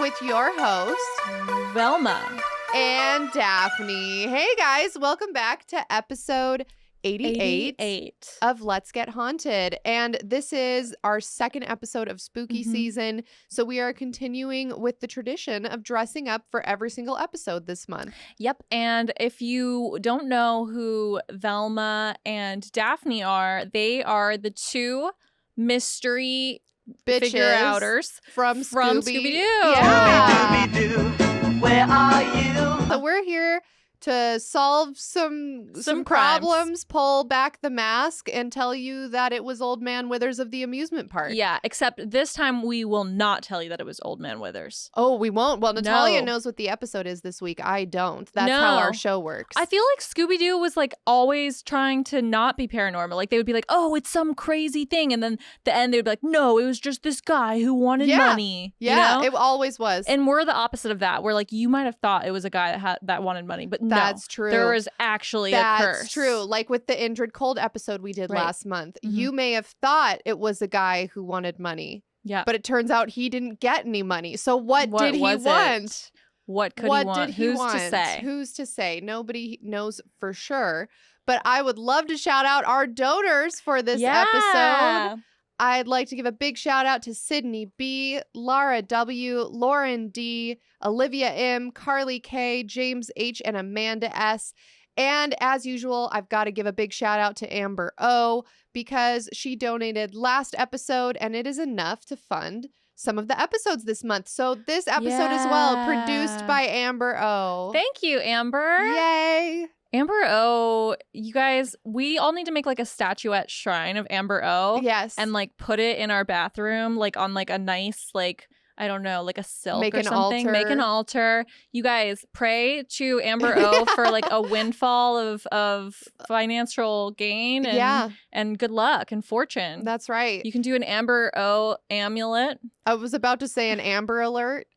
with your hosts, Velma and Daphne. Hey guys, welcome back to episode 88 of Let's Get Haunted. And this is our second episode of spooky season. So we are continuing with the tradition of dressing up for every single episode this month. Yep. And if you don't know who Velma and Daphne are, they are the two mystery figure-outers from Scooby-Doo. Yeah. Scooby-Doo, where are you? So we're here to solve some crimes. problems, pull back the mask, and tell you that it was Old Man Withers of the amusement park. Yeah, except this time we will not tell you that it was Old Man Withers. Oh, we won't? Well, Natalia No. knows what the episode is this week. I don't. That's No. how our show works. I feel like Scooby-Doo was like always trying to not be paranormal. Like they would be like, oh, it's some crazy thing. And then the end they would be like, no, it was just this guy who wanted money. Yeah, you know? it always was. And we're the opposite of that. We're like, you might have thought it was a guy that wanted money, but no. That's true. There was actually a curse. That's true. Like with the Indrid Cold episode we did Right. last month, Mhm. you may have thought it was a guy who wanted money, Yeah. but it turns out he didn't get any money. So what did he was want? it? What could What he want? did he Who's want? to say? Who's to say? Nobody knows for sure. But I would love to shout out our donors for this episode. I'd like to give a big shout out to Sydney B, Lara W, Lauren D, Olivia M, Carly K, James H, and Amanda S. And as usual, I've got to give a big shout out to Amber O because she donated last episode and it is enough to fund some of the episodes this month. So this episode as well, produced Yeah. by Amber O. Thank you, Amber. Yay. Amber O, you guys, we all need to make like a statuette shrine of Amber O. Yes. And like put it in our bathroom, like on like a nice, like, I don't know, like a silk Make or an something. altar. Make an altar. You guys pray to Amber O for like a windfall of financial gain and good luck and fortune. That's right. You can do an Amber O amulet. I was about to say an Amber Alert.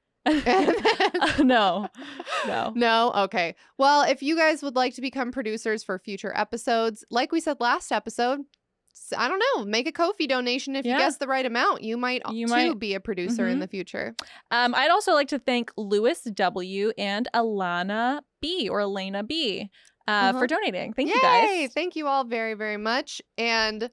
No. No? Okay. Well, if you guys would like to become producers for future episodes, like we said last episode, I don't know, make a Ko-fi donation if you Yeah. guess the right amount. You might too be a producer in Mhm. the future. I'd also like to thank Lewis W. and Elena B. For donating. Thank you guys. Thank you all very, very much. And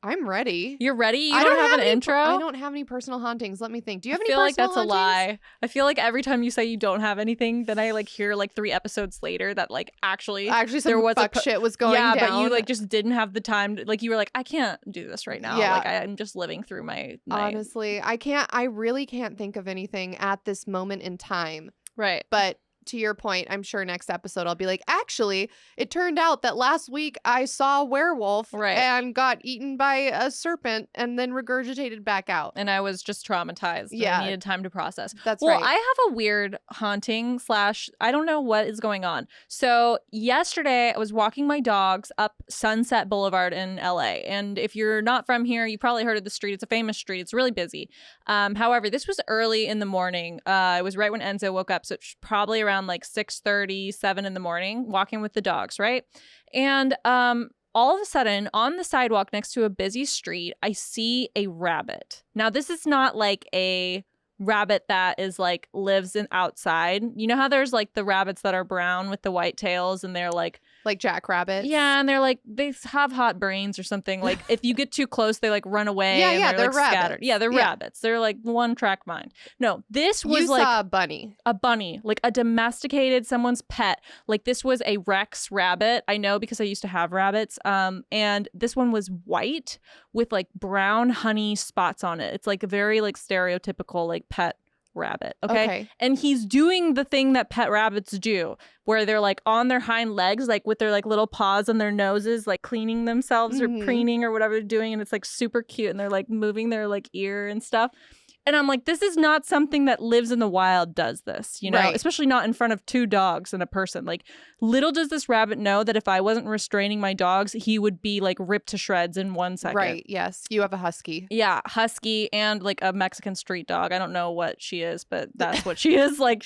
I'm ready. You're ready? You I don't have an any, intro? I don't have any personal hauntings. Let me think. Do you have any I feel like personal that's a hauntings? lie. I feel like every time you say you don't have anything, then I like hear like 3 episods later that like actually Actually, some there was fuck shit was going yeah, down. but you like just didn't have the time. Like you were like, I can't do this right now. Yeah. Like I'm just living through my Honestly, I really can't think of anything at this moment in time. right. But to your point, I'm sure next episode I'll be like, actually, it turned out that last week I saw a werewolf Right. and got eaten by a serpent and then regurgitated back out. And I was just traumatized. Yeah. I needed time to process. That's Well, right. I have a weird haunting / I don't know what is going on. So yesterday I was walking my dogs up Sunset Boulevard in LA. And if you're not from here, you probably heard of the street. It's a famous street. It's really busy. However, this was early in the morning. It was right when Enzo woke up. So it's probably around like 6:30, 7 in the morning, walking with the dogs, right? And all of a sudden, on the sidewalk next to a busy street, I see a rabbit. Now, this is not like a rabbit that is like lives outside. You know how there's like the rabbits that are brown with the white tails and they're like jackrabbits. yeah, and they're like they have hot brains or something. Like if you get too close, they like run away. Yeah, and yeah, they're like they're scattered. rabbits. Yeah, they're Yeah. rabbits. They're like one track mind. No, this was You like saw a bunny. a bunny, like a domesticated someone's pet. Like this was a Rex rabbit. I know because I used to have rabbits. And this one was white with like brown honey spots on it. It's like a very like stereotypical like pet rabbit. Okay. And he's doing the thing that pet rabbits do, where they're like on their hind legs, like with their like little paws on their noses, like cleaning themselves or preening or whatever they're doing. And it's like super cute. And they're like moving their like ear and stuff. And I'm like, this is not something that lives in the wild does this, you know, Right. especially not in front of 2 dogs and a person. Like, little does this rabbit know that if I wasn't restraining my dogs, he would be like ripped to shreds in 1 second. Right. Yes. You have a husky. Yeah, husky and like a Mexican street dog. I don't know what she is, but that's what she is. Like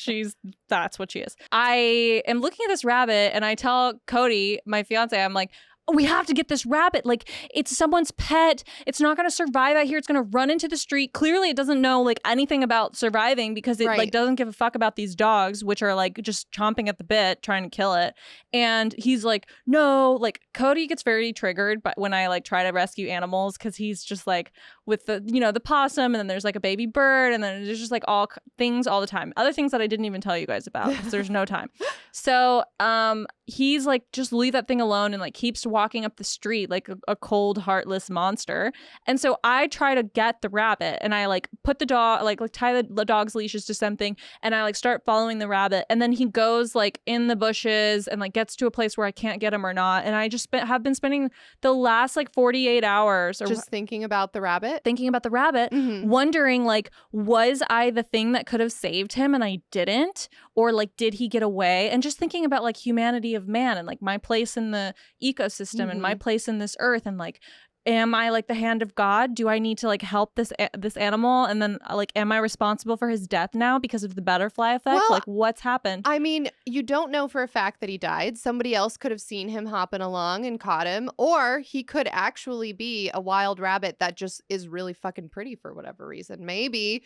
that's what she is. I am looking at this rabbit and I tell Cody, my fiance, I'm like, we have to get this rabbit. Like, it's someone's pet. It's not going to survive out here. It's going to run into the street. Clearly, it doesn't know like anything about surviving because it like doesn't give a fuck about these dogs, which are like just chomping at the bit, trying to kill it. And he's like, no, like Cody gets very triggered but when I like try to rescue animals because he's just like with the, you know, the possum, and then there's like a baby bird, and then there's just like all things all the time. Other things that I didn't even tell you guys about because there's no time. So he's like, just leave that thing alone, and like keeps walking up the street like a cold, heartless monster. And so I try to get the rabbit, and I like put the dog, like tie the dog's leashes to something, and I like start following the rabbit, and then he goes like in the bushes and like gets to a place where I can't get him or not. And I just have been spending the last like 48 hours just thinking about the rabbit, wondering like, was I the thing that could have saved him and I didn't? Or like, did he get away? And just thinking about like humanity of man and like my place in the ecosystem and my place in this earth, and like, am I like the hand of God? Do I need to like help this animal? And then like, am I responsible for his death now because of the butterfly effect? Well, like, what's happened? I mean, you don't know for a fact that he died. Somebody else could have seen him hopping along and caught him, or he could actually be a wild rabbit that just is really fucking pretty for whatever reason. Maybe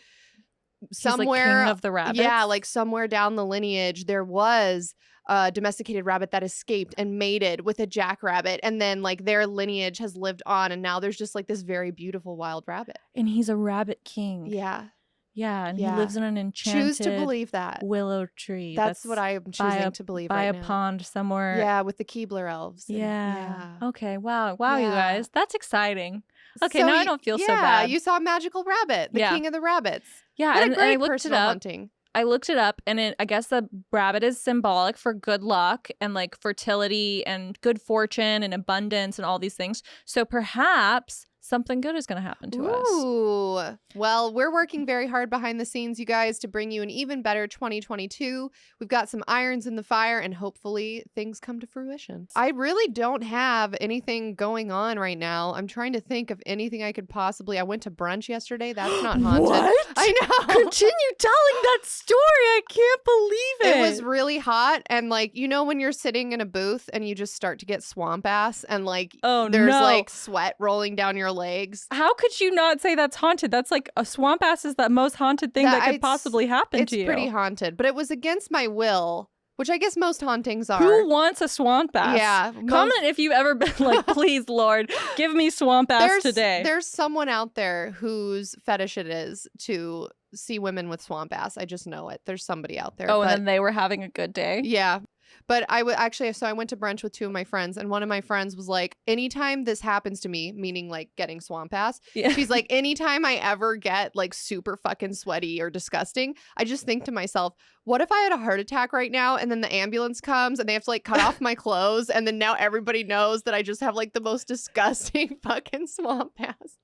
somewhere, he's like king of the rabbits. Yeah, like somewhere down the lineage there was a domesticated rabbit that escaped and mated with a jackrabbit, and then like their lineage has lived on, and now there's just like this very beautiful wild rabbit, and he's a rabbit king. Yeah, and he lives in an enchanted choose to believe that willow tree. That's what I am choosing to believe by right a now. Pond somewhere. Yeah, with the Keebler elves. Yeah. Okay. Wow, you guys, that's exciting. Okay, So now I don't feel so bad. Yeah, you saw a magical rabbit, the king of the rabbits. Yeah, What and a great I looked it personal up. hunting. I looked it up, and I guess the rabbit is symbolic for good luck and like fertility and good fortune and abundance and all these things. So perhaps something good is going to happen to us. Ooh. Well, we're working very hard behind the scenes, you guys, to bring you an even better 2022. We've got some irons in the fire, and hopefully things come to fruition. I really don't have anything going on right now. I'm trying to think of anything I could possibly. I went to brunch yesterday. That's not haunted. What? I know. Continue telling that story. I can't believe it. It was really hot, and like, you know when you're sitting in a booth and you just start to get swamp ass, and like there's like sweat rolling down your legs. How could you not say that's haunted? That's like a swamp ass is the most haunted thing that could possibly happen to you. It's pretty haunted, but it was against my will, which I guess most hauntings are. Who wants a swamp ass? Yeah. Comment if you've ever been like, please, Lord, give me swamp ass today. There's someone out there whose fetish it is to see women with swamp ass. I just know it. There's somebody out there. Oh, and then they were having a good day? Yeah. But I would actually, so I went to brunch with two of my friends, and one of my friends was like, anytime this happens to me, meaning like getting swamp ass, she's like, anytime I ever get like super fucking sweaty or disgusting, I just think to myself, what if I had a heart attack right now, and then the ambulance comes and they have to like cut off my clothes, and then now everybody knows that I just have like the most disgusting fucking swamp ass.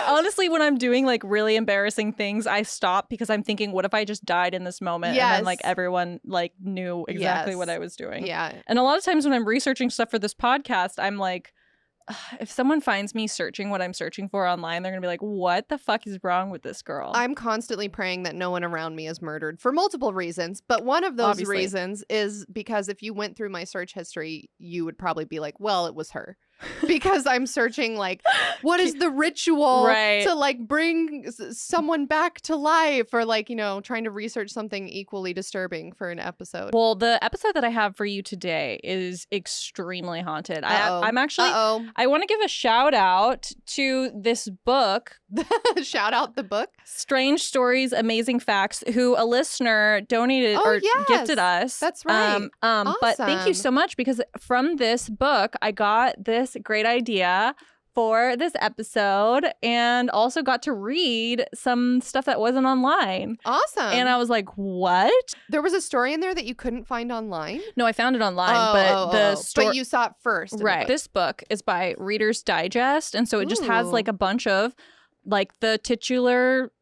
Honestly, when I'm doing like really embarrassing things, I stop because I'm thinking, what if I just died in this moment? Yes. And then like everyone like knew exactly what I was doing. Yeah. And a lot of times when I'm researching stuff for this podcast, I'm like, if someone finds me searching what I'm searching for online, they're gonna be like, what the fuck is wrong with this girl? I'm constantly praying that no one around me is murdered for multiple reasons. But one of those reasons is because if you went through my search history, you would probably be like, well, it was her. Because I'm searching like, what is the ritual to like bring someone back to life, or like, you know, trying to research something equally disturbing for an episode. Well, the episode that I have for you today is extremely haunted. I'm actually, I want to give a shout out to this book. Shout out the book. Strange Stories, Amazing Facts, who a listener donated gifted us. That's right. Awesome. But thank you so much, because from this book, I got this great idea for this episode, and also got to read some stuff that wasn't online. Awesome. And I was like, what? There was a story in there that you couldn't find online? No, I found it online, but the story. But you saw it first. Right. This book is by Reader's Digest, and so it just has like a bunch of like the titular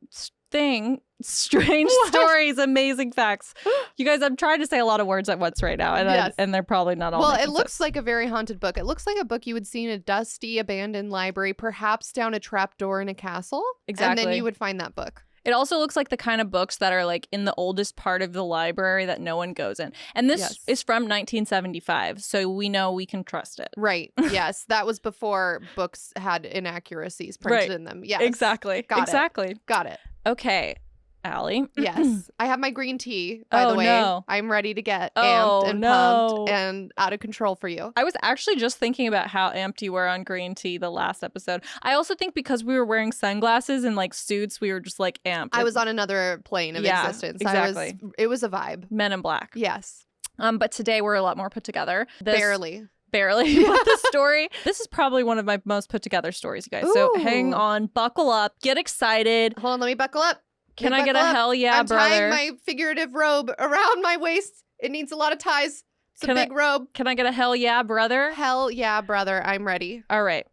thing. Strange Stories, Amazing Facts. You guys, I'm trying to say a lot of words at once right now, and and they're probably not all. Well, it looks like a very haunted book. It looks like a book you would see in a dusty, abandoned library, perhaps down a trapdoor in a castle. Exactly. And then you would find that book. It also looks like the kind of books that are like in the oldest part of the library that no one goes in. And this is from 1975, so we know we can trust it. Right. Yes. That was before books had inaccuracies printed in them. Yes. Exactly. Got it. Okay. Allie. Yes. I have my green tea, by the way. No. I'm ready to get amped and pumped and out of control for you. I was actually just thinking about how amped you were on green tea the last episode. I also think because we were wearing sunglasses and like suits, we were just like amped. I was on another plane of existence. Exactly. It was a vibe. Men in Black. Yes. But today we're a lot more put together. Barely. But the story, this is probably one of my most put together stories, you guys. Ooh. So hang on, buckle up, get excited. Hold on, let me buckle up. Can I get a hell yeah, brother? I'm tying my figurative robe around my waist. It needs a lot of ties. It's a big robe. Can I get a hell yeah, brother? Hell yeah, brother. I'm ready. All right.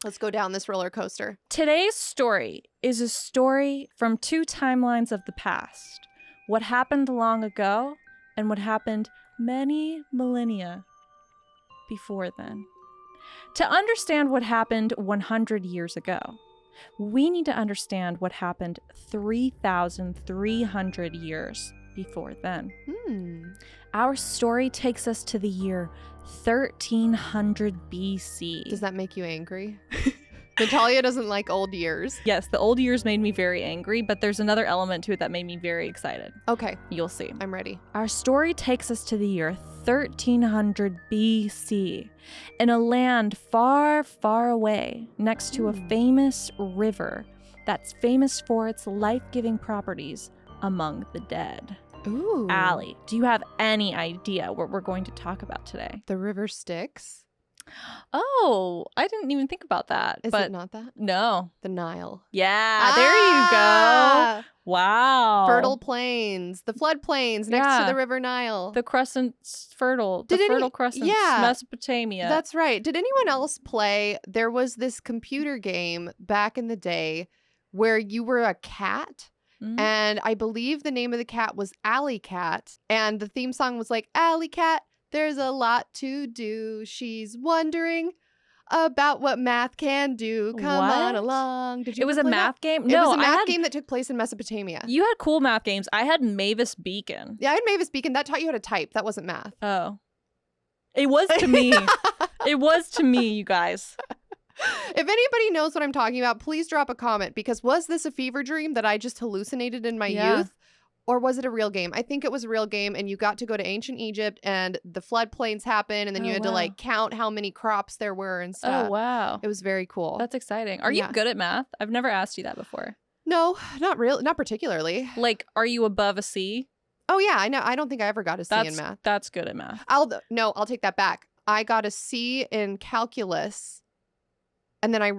Let's go down this roller coaster. Today's story is a story from two timelines of the past. What happened long ago and what happened many millennia before then. To understand what happened 100 years ago, we need to understand what happened 3,300 years before then. Our story takes us to the year 1300 BC. Does that make you angry? Natalia doesn't like old years. Yes, the old years made me very angry, but there's another element to it that made me very excited. Okay. You'll see. I'm ready. Our story takes us to the year 1300 BC in a land far, far away next to a famous river that's famous for its life-giving properties among the dead. Ooh. Allie, do you have any idea what we're going to talk about today? The river Styx. Oh, I didn't even think about that. Is it not that? No. The Nile. Yeah, there you go. Wow. Fertile plains. The floodplains next to the river Nile. The crescents fertile. Fertile crescents. Yeah. Mesopotamia. That's right. Did anyone else play? There was this computer game back in the day where you were a cat. Mm-hmm. And I believe the name of the cat was Alley Cat. And the theme song was like, Alley Cat, there's a lot to do. She's wondering about what math can do. Come on along. Did you? It was a math game? No, it was a math game that took place in Mesopotamia. You had cool math games. I had Mavis Beacon. Yeah, I had Mavis Beacon. That taught you how to type. That wasn't math. Oh. It was to me. It was to me, you guys. If anybody knows what I'm talking about, please drop a comment, because was this a fever dream that I just hallucinated in my youth? Or was it a real game? I think it was a real game, and you got to go to ancient Egypt, and the floodplains happened, and then you had to like count how many crops there were and stuff. Oh, wow. It was very cool. That's exciting. Are you good at math? I've never asked you that before. No, not really. Not particularly. Like, are you above a C? Oh, yeah. I know. I don't think I ever got a C in math. That's good at math. I'll take that back. I got a C in calculus. And then I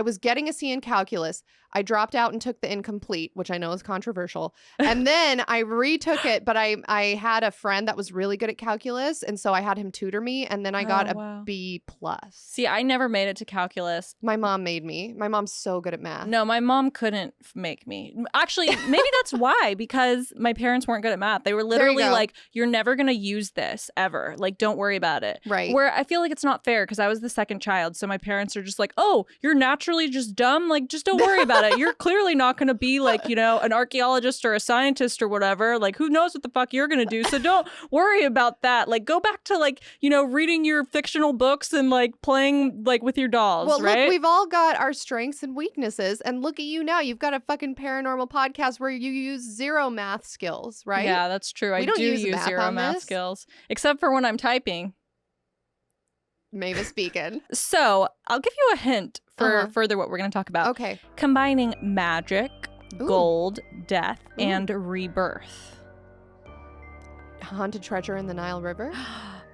was getting a C in calculus. I dropped out and took the incomplete, which I know is controversial. And then I retook it, but I had a friend that was really good at calculus, and so I had him tutor me, and then I got a B+. See, I never made it to calculus. My mom made me. My mom's so good at math. No, my mom couldn't make me. Actually, maybe that's why, because my parents weren't good at math. They were literally like, you're never going to use this ever. Like, don't worry about it. Right. Where I feel like it's not fair, because I was the second child, so my parents are just like, oh, you're naturally just dumb? Like, just don't worry about it. You're clearly not going to be like, an archaeologist or a scientist or whatever. Like, who knows what the fuck you're going to do? So don't worry about that. Like, go back to like, reading your fictional books and like playing like with your dolls, well, right? Look, we've all got our strengths and weaknesses. And look at you now. You've got a fucking paranormal podcast where you use zero math skills, right? Yeah, that's true. I do use zero math skills, except for when I'm typing. Mavis Beacon. So I'll give you a hint for further what we're going to talk about. Okay. Combining magic, gold, death, and rebirth. Haunted treasure in the Nile River?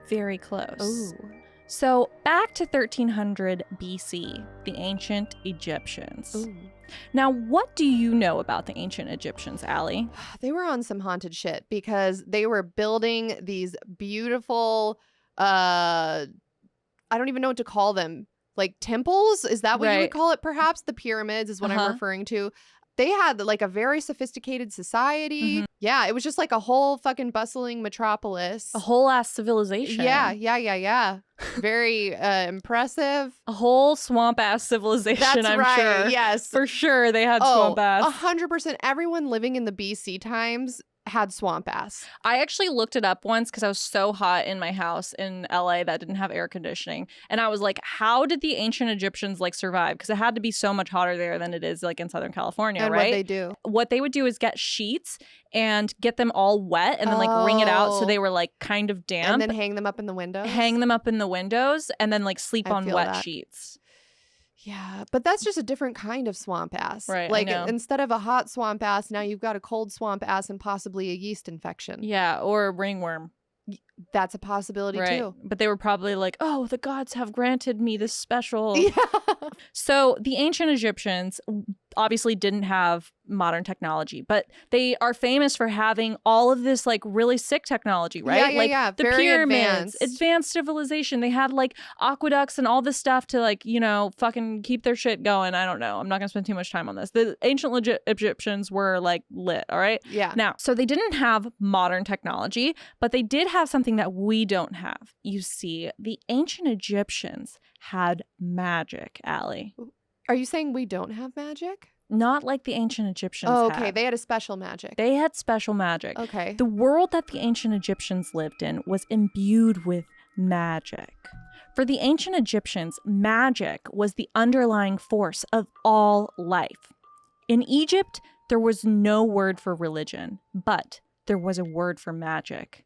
Very close. Ooh. So back to 1300 BC, the ancient Egyptians. Ooh. Now, what do you know about the ancient Egyptians, Allie? They were on some haunted shit because they were building these beautiful, I don't even know what to call them. Like temples? Is that what you would call it? Perhaps the pyramids is what I'm referring to. they had like a very sophisticated society. Mm-hmm. Yeah, it was just like a whole fucking bustling metropolis. A whole ass civilization. Yeah. Very impressive. A whole swamp ass civilization. That's I'm right. sure. Yes, For sure, they had swamp ass. 100%. Everyone living in the BC times had swamp ass. I actually looked it up once because I was so hot in my house in LA that didn't have air conditioning. And I was like, how did the ancient Egyptians like survive? Because it had to be so much hotter there than it is like in Southern California, And right? what they do. What they would do is get sheets and get them all wet and then like wring it out so they were like kind of damp. And then hang them up in the windows. Hang them up in the windows and then like sleep I on feel wet that. sheets. Yeah, but that's just a different kind of swamp ass. Right, I Like know. instead of a hot swamp ass, now you've got a cold swamp ass and possibly a yeast infection. Yeah, or a ringworm. That's a possibility Right. too. But they were probably like, oh, the gods have granted me this special. Yeah. So the ancient Egyptians obviously didn't have modern technology, but they are famous for having all of this like really sick technology, right? Yeah. The Very pyramids, advanced. advanced civilization. They had like aqueducts and all this stuff to like, you know, fucking keep their shit going. I don't know. I'm not going to spend too much time on this. The ancient Egyptians were like lit, all right? Yeah. Now, so they didn't have modern technology, but they did have something that we don't have. You see, the ancient Egyptians had magic, Allie. Are you saying we don't have magic? Not like the ancient Egyptians Oh, okay. had. They had a special magic. They had special magic. Okay. The world that the ancient Egyptians lived in was imbued with magic. For the ancient Egyptians, magic was the underlying force of all life. In Egypt, there was no word for religion, but there was a word for magic.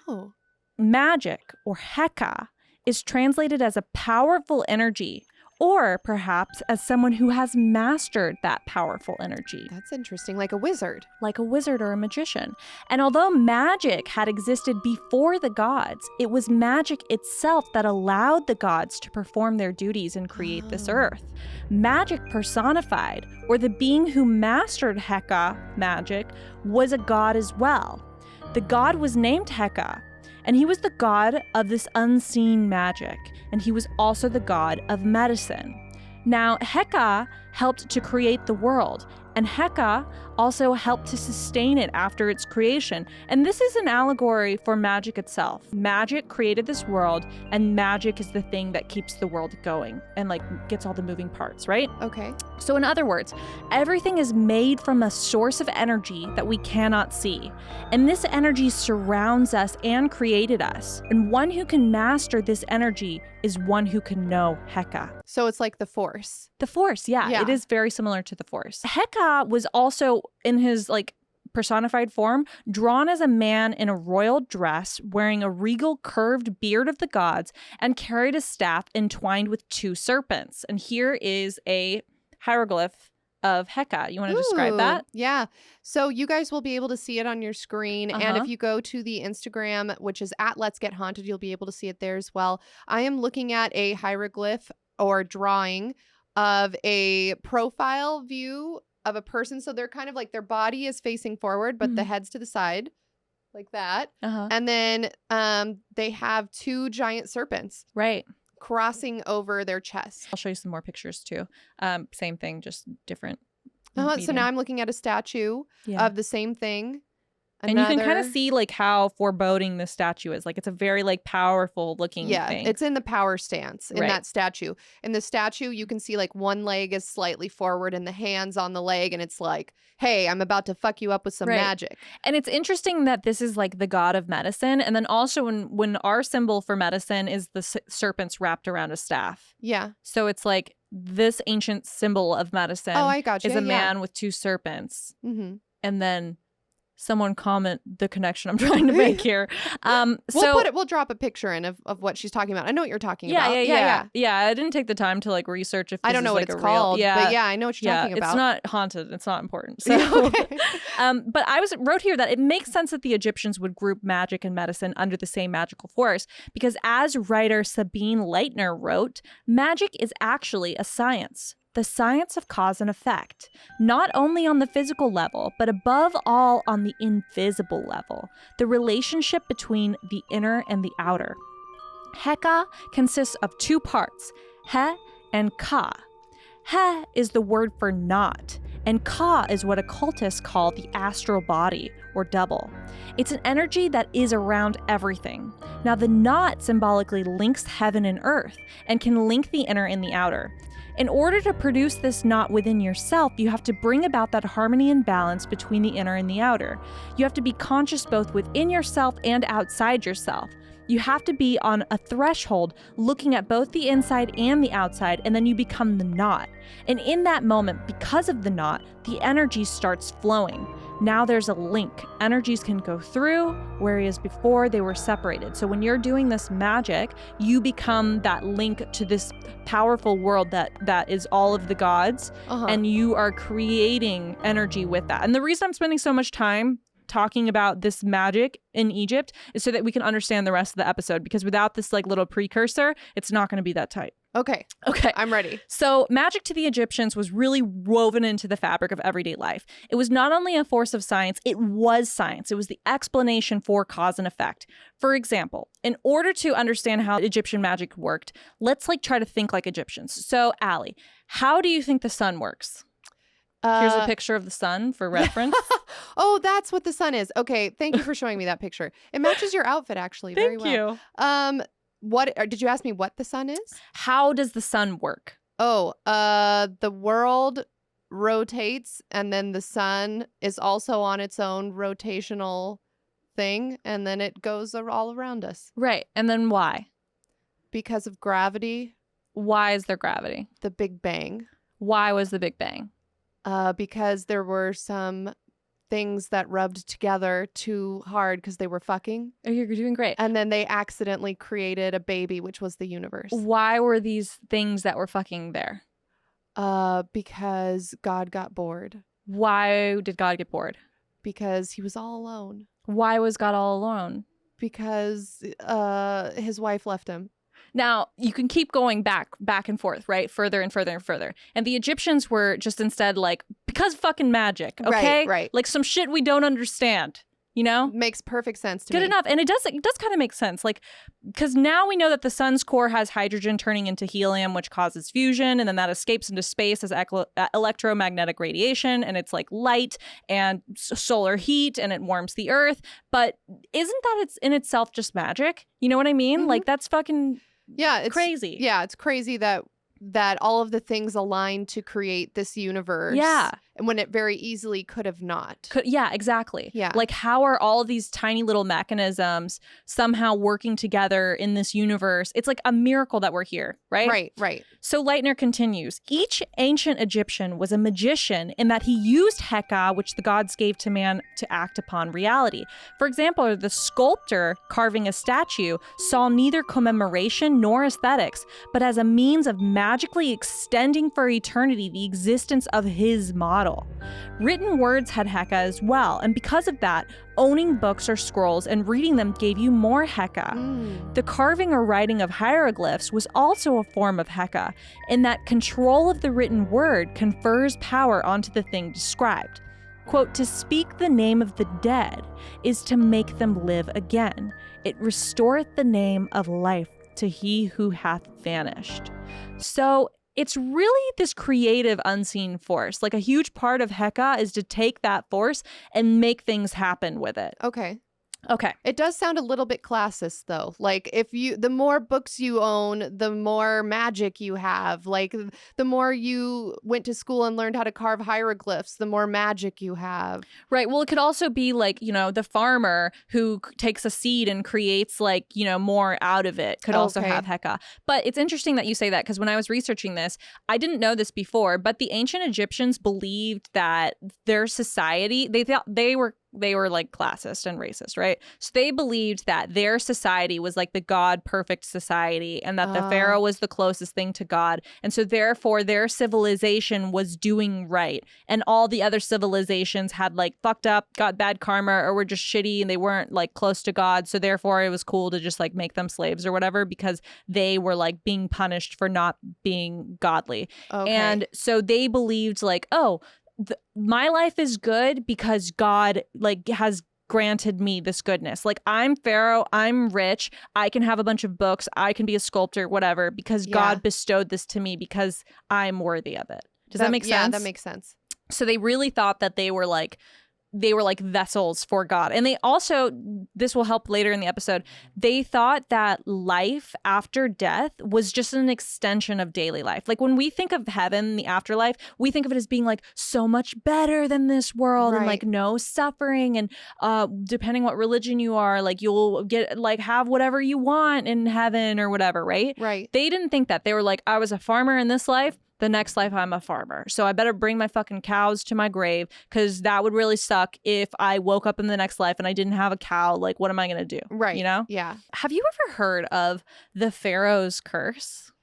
Oh. Magic, or Heka, is translated as a powerful energy, or perhaps as someone who has mastered that powerful energy, That's interesting. Like a wizard. like a wizard or a magician. And although magic had existed before the gods, it was magic itself that allowed the gods to perform their duties and create this Oh. earth. Magic personified, or the being who mastered Heka magic, was a god as well. The god was named Heka, and he was the god of this unseen magic, and he was also the god of medicine. Now, Heka helped to create the world, and Heka also helped to sustain it after its creation. And this is an allegory for magic itself. Magic created this world, and magic is the thing that keeps the world going and like gets all the moving parts, right? Okay. So in other words, everything is made from a source of energy that we cannot see. And this energy surrounds us and created us. And one who can master this energy is one who can know Heka. So it's like the Force. The Force, yeah, it is very similar to the Force. Heka was also in his like personified form drawn as a man in a royal dress, wearing a regal curved beard of the gods, and carried a staff entwined with two serpents. And here is a hieroglyph of Heka. You want to describe that? Ooh, yeah. So you guys will be able to see it on your screen. And if you go to the Instagram, which is at Let's Get Haunted, you'll be able to see it there as well. I am looking at a hieroglyph or drawing of a profile view of a person. So they're kind of like their body is facing forward, but the head's to the side like that. And then they have two giant serpents. Right. Crossing over their chest. I'll show you some more pictures too. Same thing, just different. So medium. now I'm looking at a statue of the same thing. And you can kind of Another- see like how foreboding this statue is. Like it's a very like powerful looking Yeah, thing. it's in the power stance in Right. that statue. In the statue, you can see like one leg is slightly forward and the hands on the leg, and it's like, hey, I'm about to fuck you up with some Right. magic. And it's interesting that this is like the god of medicine. And then also when our symbol for medicine is the serpents wrapped around a staff. Yeah. So it's like this ancient symbol of medicine Oh, I got you. is a man with two serpents. Mm-hmm. And then someone comment the connection I'm trying to make here. We'll drop a picture in of what she's talking about. I know what you're talking about. Yeah, I didn't take the time to like research if this I don't know is, what like, it's a real- called, but yeah, I know what you're talking about. It's not haunted. It's not important. So, Okay. but I wrote here that it makes sense that the Egyptians would group magic and medicine under the same magical force because, as writer Sabine Leitner wrote, magic is actually a science. The science of cause and effect, not only on the physical level, but above all on the invisible level, the relationship between the inner and the outer. Heka consists of two parts, he and ka. He is the word for knot, And Ka is what occultists call the astral body, or double. It's an energy that is around everything. Now, the knot symbolically links heaven and earth and can link the inner and the outer. In order to produce this knot within yourself, you have to bring about that harmony and balance between the inner and the outer. You have to be conscious both within yourself and outside yourself. You have to be on a threshold looking at both the inside and the outside, and then you become the knot. And in that moment, because of the knot, the energy starts flowing. Now there's a link. Energies can go through, whereas before they were separated. So when you're doing this magic, you become that link to this powerful world that is all of the gods, and you are creating energy with that. And the reason I'm spending so much time talking about this magic in Egypt is so that we can understand the rest of the episode, because without this like little precursor, it's not going to be that tight. Okay. I'm ready. So magic to the Egyptians was really woven into the fabric of everyday life. It was not only a force of science, it was science. It was the explanation for cause and effect. For example, in order to understand how Egyptian magic worked, let's try to think like Egyptians. So Allie, how do you think the sun works? Here's a picture of the sun for reference. Oh, that's what the sun is. Okay, thank you for showing me that picture. It matches your outfit actually very well. Thank you. What did you ask me what the sun is? How does the sun work? Oh, the world rotates and then the sun is also on its own rotational thing and then it goes all around us. Right. And then why? Because of gravity. Why is there gravity? The Big Bang. Why was the Big Bang? Because there were some things that rubbed together too hard because they were fucking. Oh, you're doing great. And then they accidentally created a baby, which was the universe. Why were these things that were fucking there? Because God got bored. Why did God get bored? Because he was all alone. Why was God all alone? Because his wife left him. Now, you can keep going back and forth, right? Further and further and further. And the Egyptians were just instead because fucking magic, okay? Right. Like some shit we don't understand, you know? Makes perfect sense to me. Good enough. And it does kind of make sense. Because now we know that the sun's core has hydrogen turning into helium, which causes fusion. And then that escapes into space as electromagnetic radiation. And it's like light and solar heat and it warms the earth. But isn't that it's in itself just magic? You know what I mean? Mm-hmm. That's fucking... Yeah, it's crazy. Yeah, it's crazy that all of the things align to create this universe. Yeah. And when it very easily could have not. Yeah, exactly. Yeah. How are all of these tiny little mechanisms somehow working together in this universe? It's like a miracle that we're here, right? Right. So Leitner continues, each ancient Egyptian was a magician in that he used Heka, which the gods gave to man to act upon reality. For example, the sculptor carving a statue saw neither commemoration nor aesthetics, but as a means of magically extending for eternity the existence of his model. Written words had Heka as well, and because of that, owning books or scrolls and reading them gave you more Heka. The carving or writing of hieroglyphs was also a form of Heka, in that control of the written word confers power onto the thing described. Quote, to speak the name of the dead is to make them live again. It restoreth the name of life to he who hath vanished. So it's really this creative unseen force. A huge part of Heka is to take that force and make things happen with it. Okay. Okay. It does sound a little bit classist though. The more books you own, the more magic you have. The more you went to school and learned how to carve hieroglyphs, the more magic you have. Right. Well, it could also be the farmer who takes a seed and creates more out of it could also have Heka. But it's interesting that you say that, because when I was researching this, I didn't know this before, but the ancient Egyptians believed that their society, they thought they were classist and racist, right? So they believed that their society was the God perfect society, and that the Pharaoh was the closest thing to God. And so therefore their civilization was doing right. And all the other civilizations had fucked up, got bad karma, or were just shitty and they weren't close to God. So therefore it was cool to just make them slaves or whatever, because they were being punished for not being godly. Okay. And so they believed my life is good because God has granted me this goodness. I'm Pharaoh, I'm rich, I can have a bunch of books, I can be a sculptor, whatever, because God bestowed this to me because I'm worthy of it. Does that make sense? Yeah, that makes sense. So they really thought that they were like vessels for God. And they also, this will help later in the episode, they thought that life after death was just an extension of daily life. Like when we think of heaven, the afterlife, we think of it as being like so much better than this world and like no suffering. And depending what religion you are, like you'll get like have whatever you want in heaven or whatever, right? Right. They didn't think that. They were like, I was a farmer in this life. The next life I'm a farmer. So I better bring my fucking cows to my grave because that would really suck if I woke up in the next life and I didn't have a cow. Like, what am I going to do? Right. You know? Yeah. Have you ever heard of the Pharaoh's curse?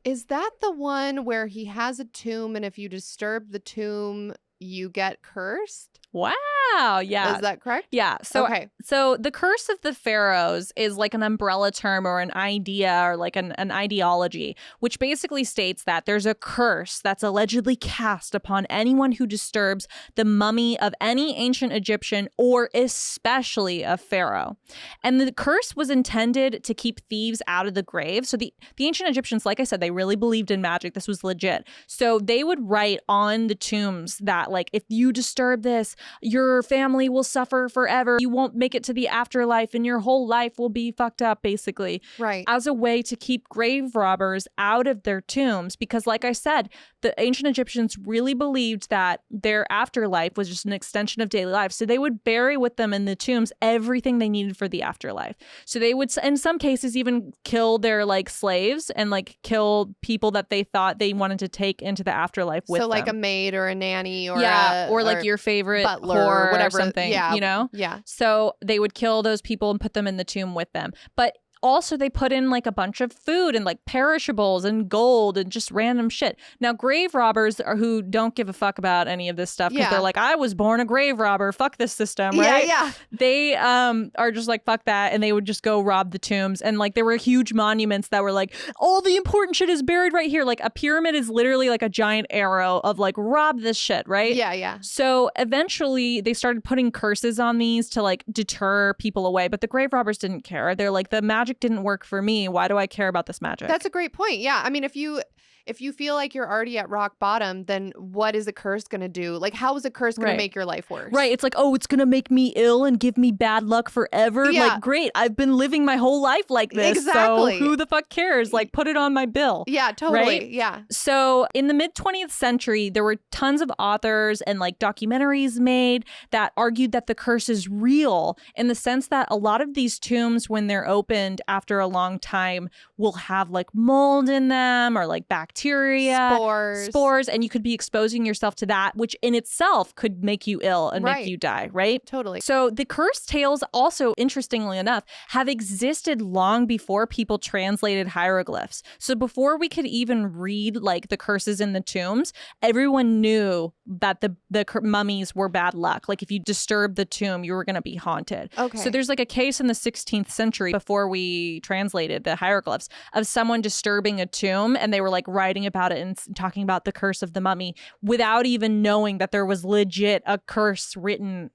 Is that the one where he has a tomb and if you disturb the tomb, you get cursed? Wow. Yeah. Is that correct? Yeah. So, so the curse of the Pharaohs is like an umbrella term or an idea or like an ideology, which basically states that there's a curse that's allegedly cast upon anyone who disturbs the mummy of any ancient Egyptian or especially a pharaoh. And the curse was intended to keep thieves out of the grave. So the ancient Egyptians, like I said, they really believed in magic. This was legit. So they would write on the tombs that like, if you disturb this, your family will suffer forever. You won't make it to the afterlife and your whole life will be fucked up, basically. Right. As a way to keep grave robbers out of their tombs. Because like I said, the ancient Egyptians really believed that their afterlife was just an extension of daily life. So they would bury with them in the tombs everything they needed for the afterlife. So they would, in some cases, even kill their like slaves and like kill people that they thought they wanted to take into the afterlife with them. So like a maid or a nanny or or like your favorite butler whore or whatever. or something, you know? Yeah. So they would kill those people and put them in the tomb with them. But also, they put in like a bunch of food and like perishables and gold and just random shit. Now, grave robbers who don't give a fuck about any of this stuff because they're like, I was born a grave robber. Fuck this system, right? Yeah. They are just like, fuck that. And they would just go rob the tombs. And like there were huge monuments that were like, all the important shit is buried right here. Like a pyramid is literally like a giant arrow of like, rob this shit, right? Yeah. So eventually they started putting curses on these to like deter people away. But the grave robbers didn't care. They're like, the magic didn't work for me. Why do I care about this magic? That's a great point. Yeah. I mean, if you feel like you're already at rock bottom, then what is a curse going to do? Like, how is a curse going to make your life worse? Right. It's like, oh, it's going to make me ill and give me bad luck forever. Yeah. Like, great. I've been living my whole life like this. Exactly. So who the fuck cares? Like, put it on my bill. Yeah, totally. Right? Yeah. So in the mid 20th century, there were tons of authors and like documentaries made that argued that the curse is real in the sense that a lot of these tombs, when they're opened after a long time, will have like mold in them or like bacteria. Spores, and you could be exposing yourself to that, which in itself could make you ill and make you die, right? Totally. So the cursed tales also, interestingly enough, have existed long before people translated hieroglyphs. So before we could even read like the curses in the tombs, everyone knew that the mummies were bad luck. Like if you disturbed the tomb, you were going to be haunted. Okay. So there's like a case in the 16th century before we translated the hieroglyphs of someone disturbing a tomb, and they were like writing about it and talking about the curse of the mummy without even knowing that there was legit a curse written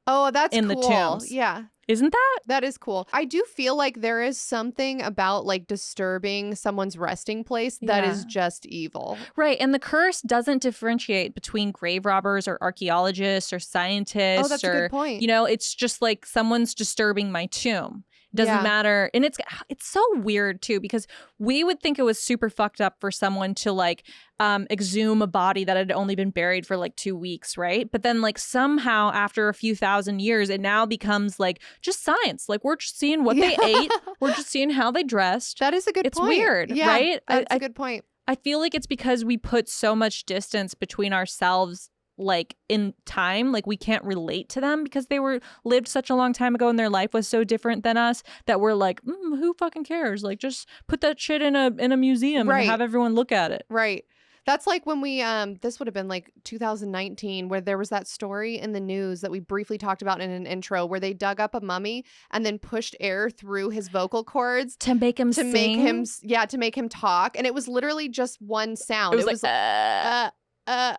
in the tombs. Yeah. Isn't that? That is cool. I do feel like there is something about like disturbing someone's resting place that is just evil. Right. And the curse doesn't differentiate between grave robbers or archaeologists or scientists. Oh, that's a good point. You know, it's just like someone's disturbing my tomb. Doesn't matter. And it's so weird too, because we would think it was super fucked up for someone to like exhume a body that had only been buried for like 2 weeks, right? But then like somehow after a few thousand years, it now becomes like just science. Like we're just seeing what they ate. We're just seeing how they dressed. That is a good point. It's weird, right? That's a good point. I feel like it's because we put so much distance between ourselves like in time, like we can't relate to them because they were lived such a long time ago and their life was so different than us that we're like, who fucking cares? Like just put that shit in a museum and have everyone look at it. Right. That's like when we, this would have been like 2019, where there was that story in the news that we briefly talked about in an intro where they dug up a mummy and then pushed air through his vocal cords to make him sing? To make him talk. And it was literally just one sound. It was like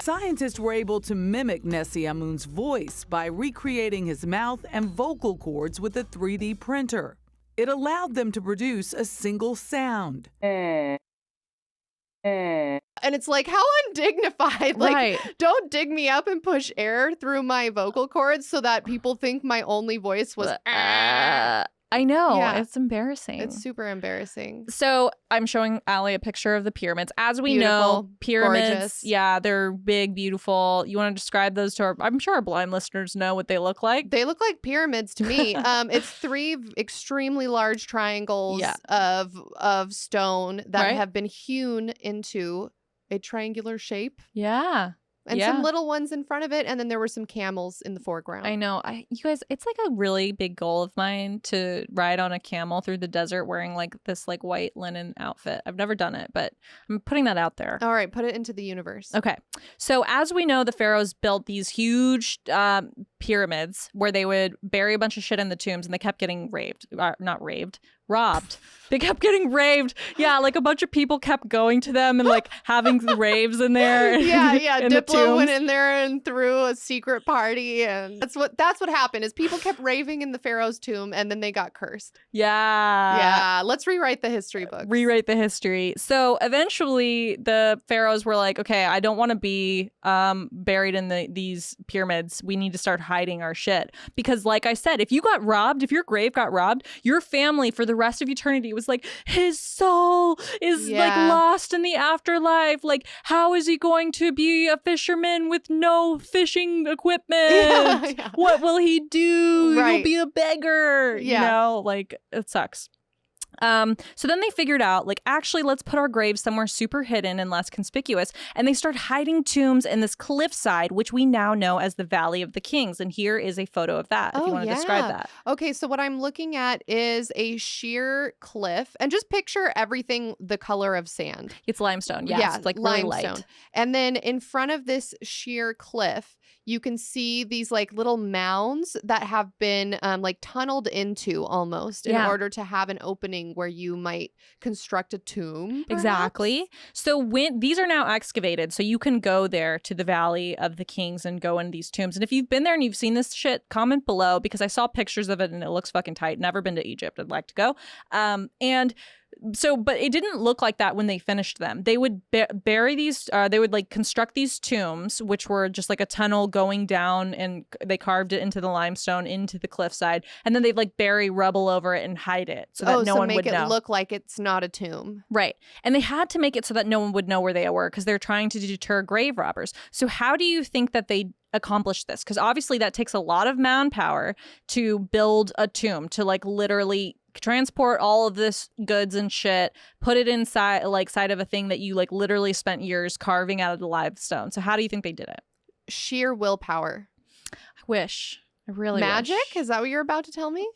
Scientists were able to mimic Nesiamun's voice by recreating his mouth and vocal cords with a 3D printer. It allowed them to produce a single sound. And it's like, how undignified. Like, Right. don't dig me up and push air through my vocal cords so that people think my only voice was. I know. Yeah. It's embarrassing. It's super embarrassing. So I'm showing Allie a picture of the pyramids. As we know, Beautiful, pyramids, gorgeous. yeah, they're big, beautiful. You want to describe those to I'm sure our blind listeners know what they look like. They look like pyramids to me. It's 3 extremely large triangles of stone that have been hewn into a triangular shape. Yeah. And some little ones in front of it, and then there were some camels in the foreground. I know. You guys, it's like a really big goal of mine to ride on a camel through the desert wearing like this like white linen outfit. I've never done it, but I'm putting that out there. All right, put it into the universe. Okay. So as we know, the pharaohs built these huge pyramids where they would bury a bunch of shit in the tombs, and they kept getting robbed. They kept getting raved. Yeah, like a bunch of people kept going to them and like having raves in there. Yeah. in the Diplo went tombs. in there and threw a secret party, and that's what happened. Is people kept raving in the pharaoh's tomb, and then they got cursed. Yeah. Let's rewrite the history books. Rewrite the history. So eventually the pharaohs were like, okay, I don't want to be buried in these pyramids. We need to start hiding our shit. Because like I said, if your grave got robbed, your family for the rest of eternity was like, his soul is like lost in the afterlife. Like, how is he going to be a fisherman with no fishing equipment? What will he do? Right. He'll be a beggar. You know, like it sucks. So then they figured out, like, actually, let's put our graves somewhere super hidden and less conspicuous. And they start hiding tombs in this cliffside, which we now know as the Valley of the Kings. And here is a photo of that, if you want to describe that. Okay, so what I'm looking at is a sheer cliff. And just picture everything the color of sand. It's limestone. Yes. It's like really limestone. light. And then in front of this sheer cliff, you can see these like little mounds that have been like tunneled into almost in order to have an opening where you might construct a tomb. Perhaps? Exactly. So when these are now excavated, so you can go there to the Valley of the Kings and go in these tombs. And if you've been there and you've seen this shit, comment below, because I saw pictures of it and it looks fucking tight. Never been to Egypt. I'd like to go. But it didn't look like that when they finished them. They would bury these, they would like construct these tombs, which were just like a tunnel going down, and they carved it into the limestone, into the cliffside. And then they'd like bury rubble over it and hide it so that no one would know. Make it look like it's not a tomb. Right. And they had to make it so that no one would know where they were because they're trying to deter grave robbers. So how do you think that they accomplished this? Because obviously that takes a lot of manpower to build a tomb, to like literally transport all of this goods and shit, put it inside side of a thing that you like literally spent years carving out of the limestone. So how do you think they did it? Sheer willpower. I wish. I really Magic? wish. Is that what you're about to tell me?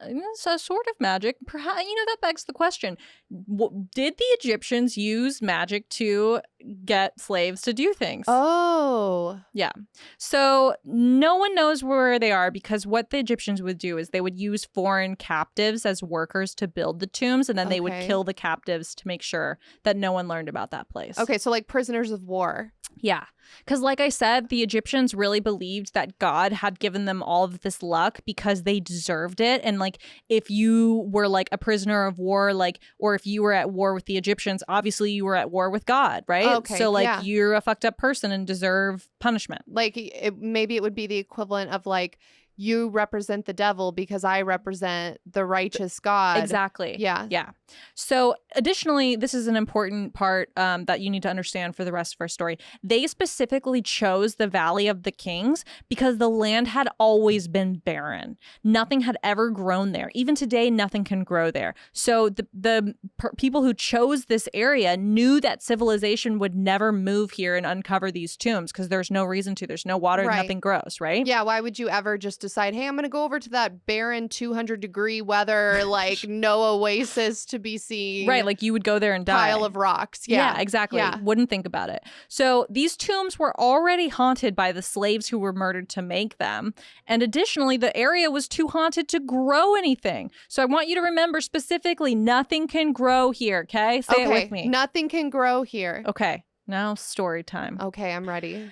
It's a sort of magic. Perhaps, that begs the question. Did the Egyptians use magic to get slaves to do things? Oh. Yeah. So no one knows where they are, because what the Egyptians would do is they would use foreign captives as workers to build the tombs, and then they would kill the captives to make sure that no one learned about that place. Okay, so like prisoners of war. Yeah. Because like I said, the Egyptians really believed that God had given them all of this luck because they deserved it. And like if you were like a prisoner of war, like, or if you were at war with the Egyptians, obviously you were at war with God, right? Okay, so like you're a fucked up person and deserve punishment. Like maybe it would be the equivalent of like, you represent the devil because I represent the righteous God. Exactly. Yeah. Yeah. So additionally, this is an important part that you need to understand for the rest of our story. They specifically chose the Valley of the Kings because the land had always been barren. Nothing had ever grown there. Even today, nothing can grow there. So the people who chose this area knew that civilization would never move here and uncover these tombs because there's no reason to. There's no water, nothing grows, right? Yeah, why would you ever just decide, hey, I'm going to go over to that barren 200-degree weather, like no oasis to be seen. Right, like you would go there and die. Pile of rocks. Yeah, exactly. Yeah. Wouldn't think about it. So these tombs were already haunted by the slaves who were murdered to make them. And additionally, the area was too haunted to grow anything. So I want you to remember specifically, nothing can grow here, okay? Say it with me. Nothing can grow here. Okay, now story time. Okay, I'm ready.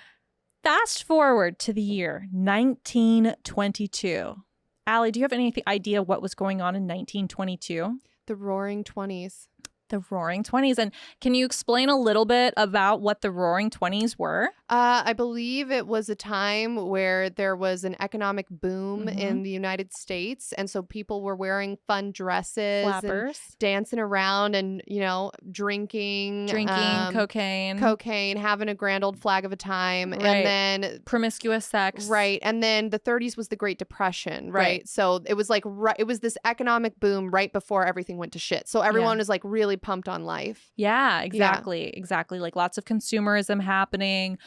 Fast forward to the year 1922. Allie, do you have any idea what was going on in 1922? The Roaring 20s. The Roaring 20s. And can you explain a little bit about what the Roaring 20s were? I believe it was a time where there was an economic boom in the United States. And so people were wearing fun dresses. Flappers. And dancing around and, you know, drinking, cocaine, having a grand old flag of a time. Right. And then promiscuous sex. Right. And then the 30s was the Great Depression. Right. So it was like, it was this economic boom right before everything went to shit. So everyone was like really pumped on life. Yeah, exactly. Like lots of consumerism happening.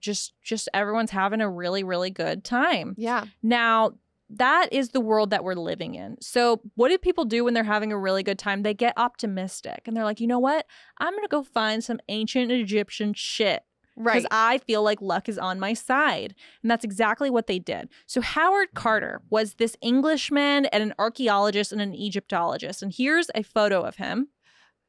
Just everyone's having a really, really good time. Yeah. Now, that is the world that we're living in. So what do people do when they're having a really good time? They get optimistic and they're like, you know what? I'm going to go find some ancient Egyptian shit. Right. Because I feel like luck is on my side. And that's exactly what they did. So Howard Carter was this Englishman and an archaeologist and an Egyptologist. And here's a photo of him.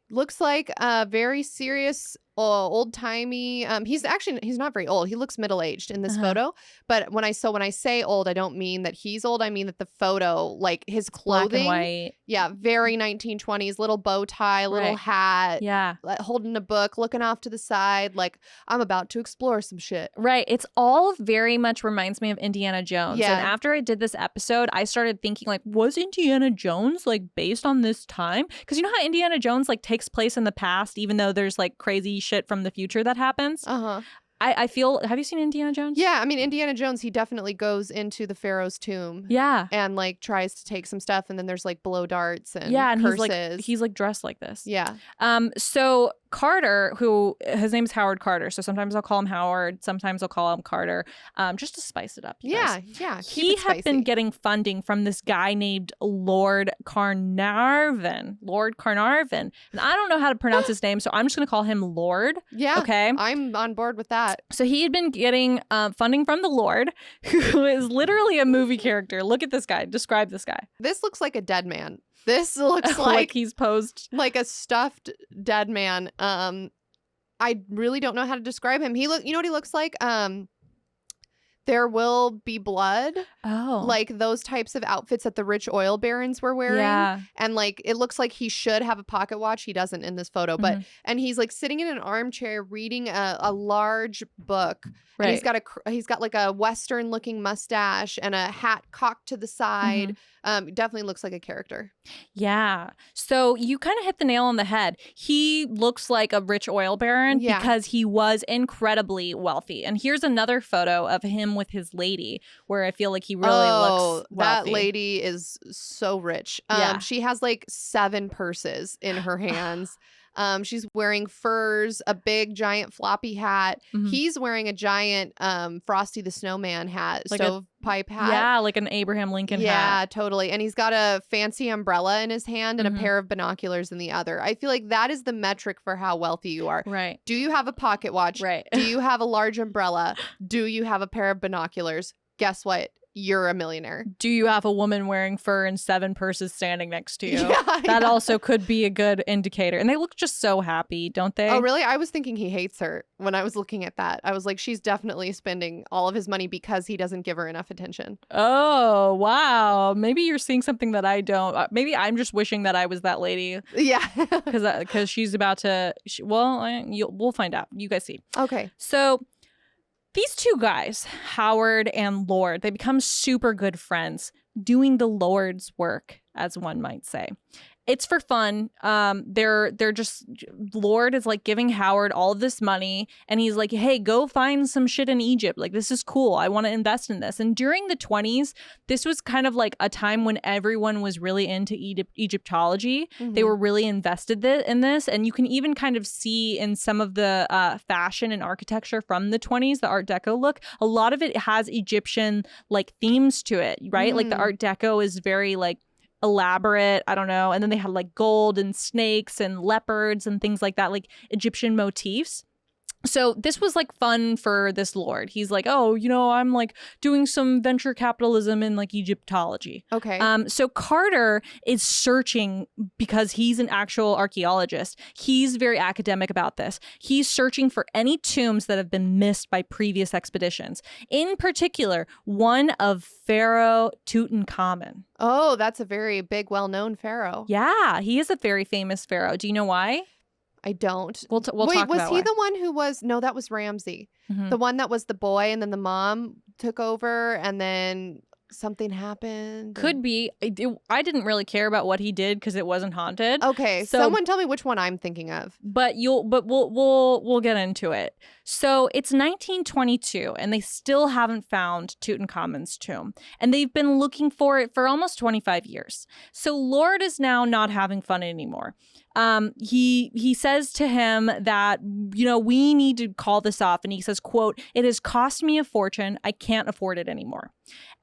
Looks like a very serious, old-timey. He's not very old. He looks middle-aged in this photo. But when I say old, I don't mean that he's old. I mean that the photo, like his clothing, black and white. Yeah, very 1920s. Little bow tie, little hat. Yeah, holding a book, looking off to the side, like I'm about to explore some shit. Right. It's all very much reminds me of Indiana Jones. Yeah. And after I did this episode, I started thinking like, was Indiana Jones like based on this time? Because you know how Indiana Jones like takes place in the past, even though there's like crazy shit from the future that happens. I feel, have you seen Indiana Jones? Yeah, I mean, Indiana Jones, he definitely goes into the Pharaoh's tomb. Yeah. And like tries to take some stuff, and then there's like blow darts and and curses. he's like dressed like this. Yeah. So Carter, his name's Howard Carter, so sometimes I'll call him Howard, sometimes I'll call him Carter, just to spice it up. Yeah. He had been getting funding from this guy named Lord Carnarvon. And I don't know how to pronounce his name, so I'm just going to call him Lord. Yeah. Okay. I'm on board with that. So he had been getting funding from the Lord, who is literally a movie character. Look at this guy. Describe this guy. This looks like a dead man. This looks like he's posed like a stuffed dead man. I really don't know how to describe him. You know what he looks like? There Will Be Blood. Oh. Like those types of outfits that the rich oil barons were wearing. Yeah. And like it looks like he should have a pocket watch. He doesn't in this photo. But and he's like sitting in an armchair reading a large book. Right. And he's got like a Western looking mustache and a hat cocked to the side. Definitely looks like a character. Yeah. So you kind of hit the nail on the head. He looks like a rich oil baron because he was incredibly wealthy. And here's another photo of him with his lady where I feel like he really looks wealthy. That lady is so rich. She has like 7 purses in her hands. She's wearing furs, a big giant floppy hat. He's wearing a giant Frosty the Snowman hat, like stovepipe hat. Yeah, like an Abraham Lincoln hat. Yeah, totally. And he's got a fancy umbrella in his hand and a pair of binoculars in the other. I feel like that is the metric for how wealthy you are. Right. Do you have a pocket watch? Right. Do you have a large umbrella? Do you have a pair of binoculars? Guess what? You're a millionaire. Do you have a woman wearing fur and 7 purses standing next to you? That also could be a good indicator. And they look just so happy, don't they? Oh, really? I was thinking he hates her when I was looking at that. I was like, she's definitely spending all of his money because he doesn't give her enough attention. Oh, wow. Maybe you're seeing something that I don't. Maybe I'm just wishing that I was that lady. Yeah. Because she's about to. We'll find out. You guys see. Okay. So these 2 guys, Howard and Lord, they become super good friends doing the Lord's work, as one might say. It's for fun. They're just, Lord is like giving Howard all of this money and he's like, hey, go find some shit in Egypt. Like, this is cool. I want to invest in this. And during the 20s, this was kind of like a time when everyone was really into Egyptology. They were really invested in this. And you can even kind of see in some of the fashion and architecture from the 20s, the Art Deco look, a lot of it has Egyptian like themes to it, right? Like the Art Deco is very like elaborate, I don't know, and then they had like gold and snakes and leopards and things like that, like Egyptian motifs. So this was like fun for this lord. He's like, oh, I'm like doing some venture capitalism in like Egyptology. Okay. So Carter is searching because he's an actual archaeologist. He's very academic about this. He's searching for any tombs that have been missed by previous expeditions. In particular, one of Pharaoh Tutankhamun. Oh, that's a very big, well-known pharaoh. Yeah, he is a very famous pharaoh. Do you know why? I don't. We'll Wait, talk was about he why. the one who was? No, that was Ramsey. Mhm. The one that was the boy, and then the mom took over, and then something happened. Could be. I didn't really care about what he did because it wasn't haunted. Okay, So- someone tell me which one I'm thinking of. But we'll get into it. So it's 1922 and they still haven't found Tutankhamun's tomb. And they've been looking for it for almost 25 years. So Lord is now not having fun anymore. He says to him that, we need to call this off. And he says, quote, "It has cost me a fortune. I can't afford it anymore."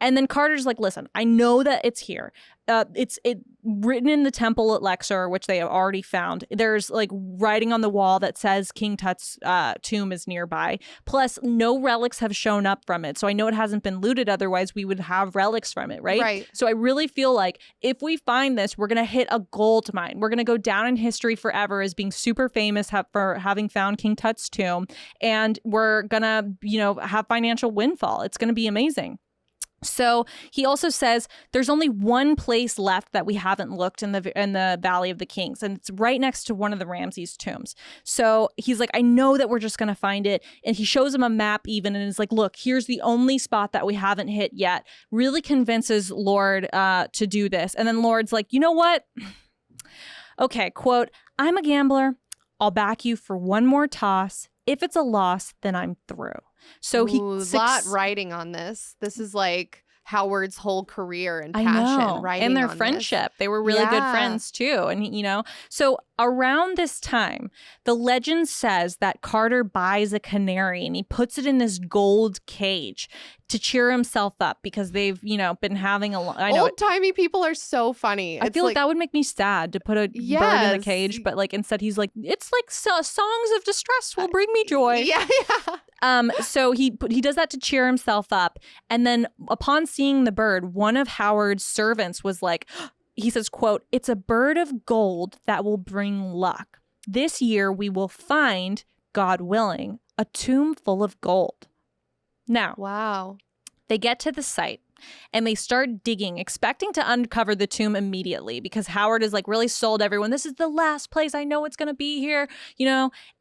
And then Carter's like, listen, I know that it's here. It's written in the temple at Luxor, which they have already found. There's like writing on the wall that says King Tut's tomb is nearby. Plus, no relics have shown up from it. So I know it hasn't been looted. Otherwise, we would have relics from it, right? Right. So I really feel like if we find this, we're going to hit a gold mine. We're going to go down in history forever as being super famous for having found King Tut's tomb. And we're going to, have financial windfall. It's going to be amazing. So he also says there's only one place left that we haven't looked in the Valley of the Kings, and it's right next to one of the Ramses tombs. So he's like, I know that we're just going to find it. And he shows him a map even and is like, look, here's the only spot that we haven't hit yet. Really convinces Lord to do this. And then Lord's like, you know what? Okay, quote, "I'm a gambler. I'll back you for one more toss. If it's a loss, then I'm through." So he lot riding on this. This is like Howard's whole career and passion. I know. Riding And their on friendship. They were really good Yeah. friends too. And, so around this time, the legend says that Carter buys a canary and he puts it in this gold cage to cheer himself up because they've, been having I know. Old timey people are so funny. I feel like that would make me sad to put a bird in a Yes. cage, but like instead he's like, it's like songs of distress will bring me joy. Yeah. So he does that to cheer himself up. And then upon seeing the bird, one of Howard's servants was like, he says, quote, "It's a bird of gold that will bring luck. This year we will find, God willing, a tomb full of gold." Now, Wow. they get to the site and they start digging, expecting to uncover the tomb immediately because Howard is like really sold everyone. This is the last place I know it's going to be here,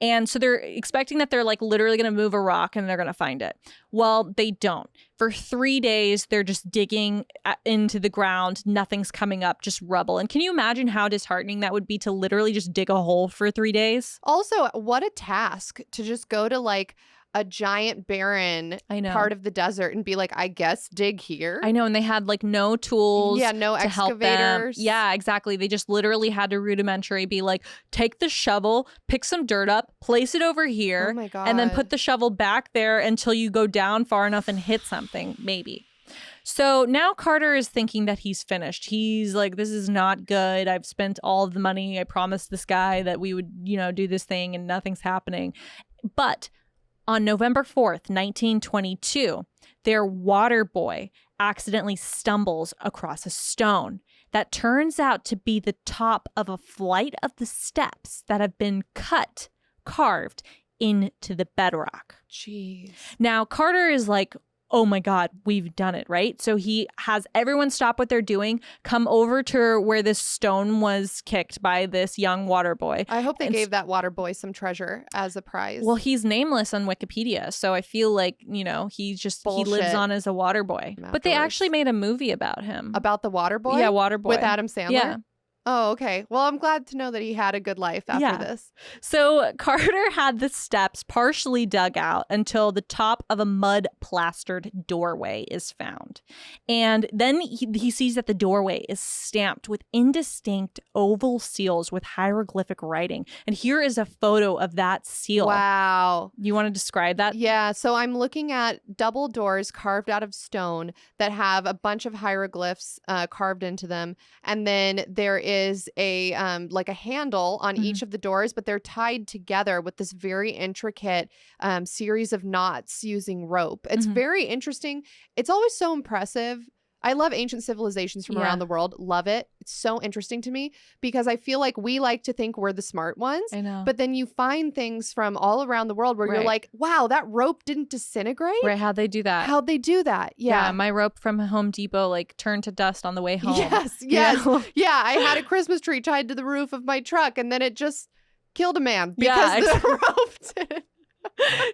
And so they're expecting that they're like literally going to move a rock and they're going to find it. Well, they don't. For 3 days, they're just digging into the ground. Nothing's coming up, just rubble. And can you imagine how disheartening that would be to literally just dig a hole for 3 days? Also, what a task to just go to like a giant barren I know. part of the desert and be like, I guess dig here. I know, and they had like no tools. Yeah, no to help them. excavators. Yeah, exactly. They just literally had to rudimentary be like, take the shovel, pick some dirt up, place it over here, Oh my God. and then put the shovel back there until you go down far enough and hit something, maybe. So now Carter is thinking that he's finished. He's like, this is not good. I've spent all of the money. I promised this guy that we would, do this thing and nothing's happening. But on November 4th, 1922, their water boy accidentally stumbles across a stone that turns out to be the top of a flight of the steps that have been carved into the bedrock. Jeez. Now, Carter is like, oh my God, we've done it, right? So he has everyone stop what they're doing, come over to where this stone was kicked by this young water boy. I hope they And gave that water boy some treasure as a prize. Well, he's nameless on Wikipedia, so I feel like, he lives Bullshit. on as a water boy. But they Afterwards. actually made a movie about him. About the water boy? Yeah, Water Boy. With Adam Sandler? Yeah. Oh, okay. Well, I'm glad to know that he had a good life after Yeah. this. So Carter had the steps partially dug out until the top of a mud plastered doorway is found. And then he sees that the doorway is stamped with indistinct oval seals with hieroglyphic writing. And here is a photo of that seal. Wow. You want to describe that? Yeah, so I'm looking at double doors carved out of stone that have a bunch of hieroglyphs carved into them. And then there is a like a handle on Mhm. each of the doors, but they're tied together with this very intricate series of knots using rope. It's Mhm. very interesting. It's always so impressive. I love ancient civilizations from Yeah. around the world. Love it. It's so interesting to me because I feel like we like to think we're the smart ones. I know. But then you find things from all around the world where you're Right. like, wow, that rope didn't disintegrate. Right, how'd they do that? How'd they do that? Yeah. My rope from Home Depot like turned to dust on the way home. Yes. You Yes. know? Yeah. I had a Christmas tree tied to the roof of my truck and then it just killed a man Yeah, because the rope didn't.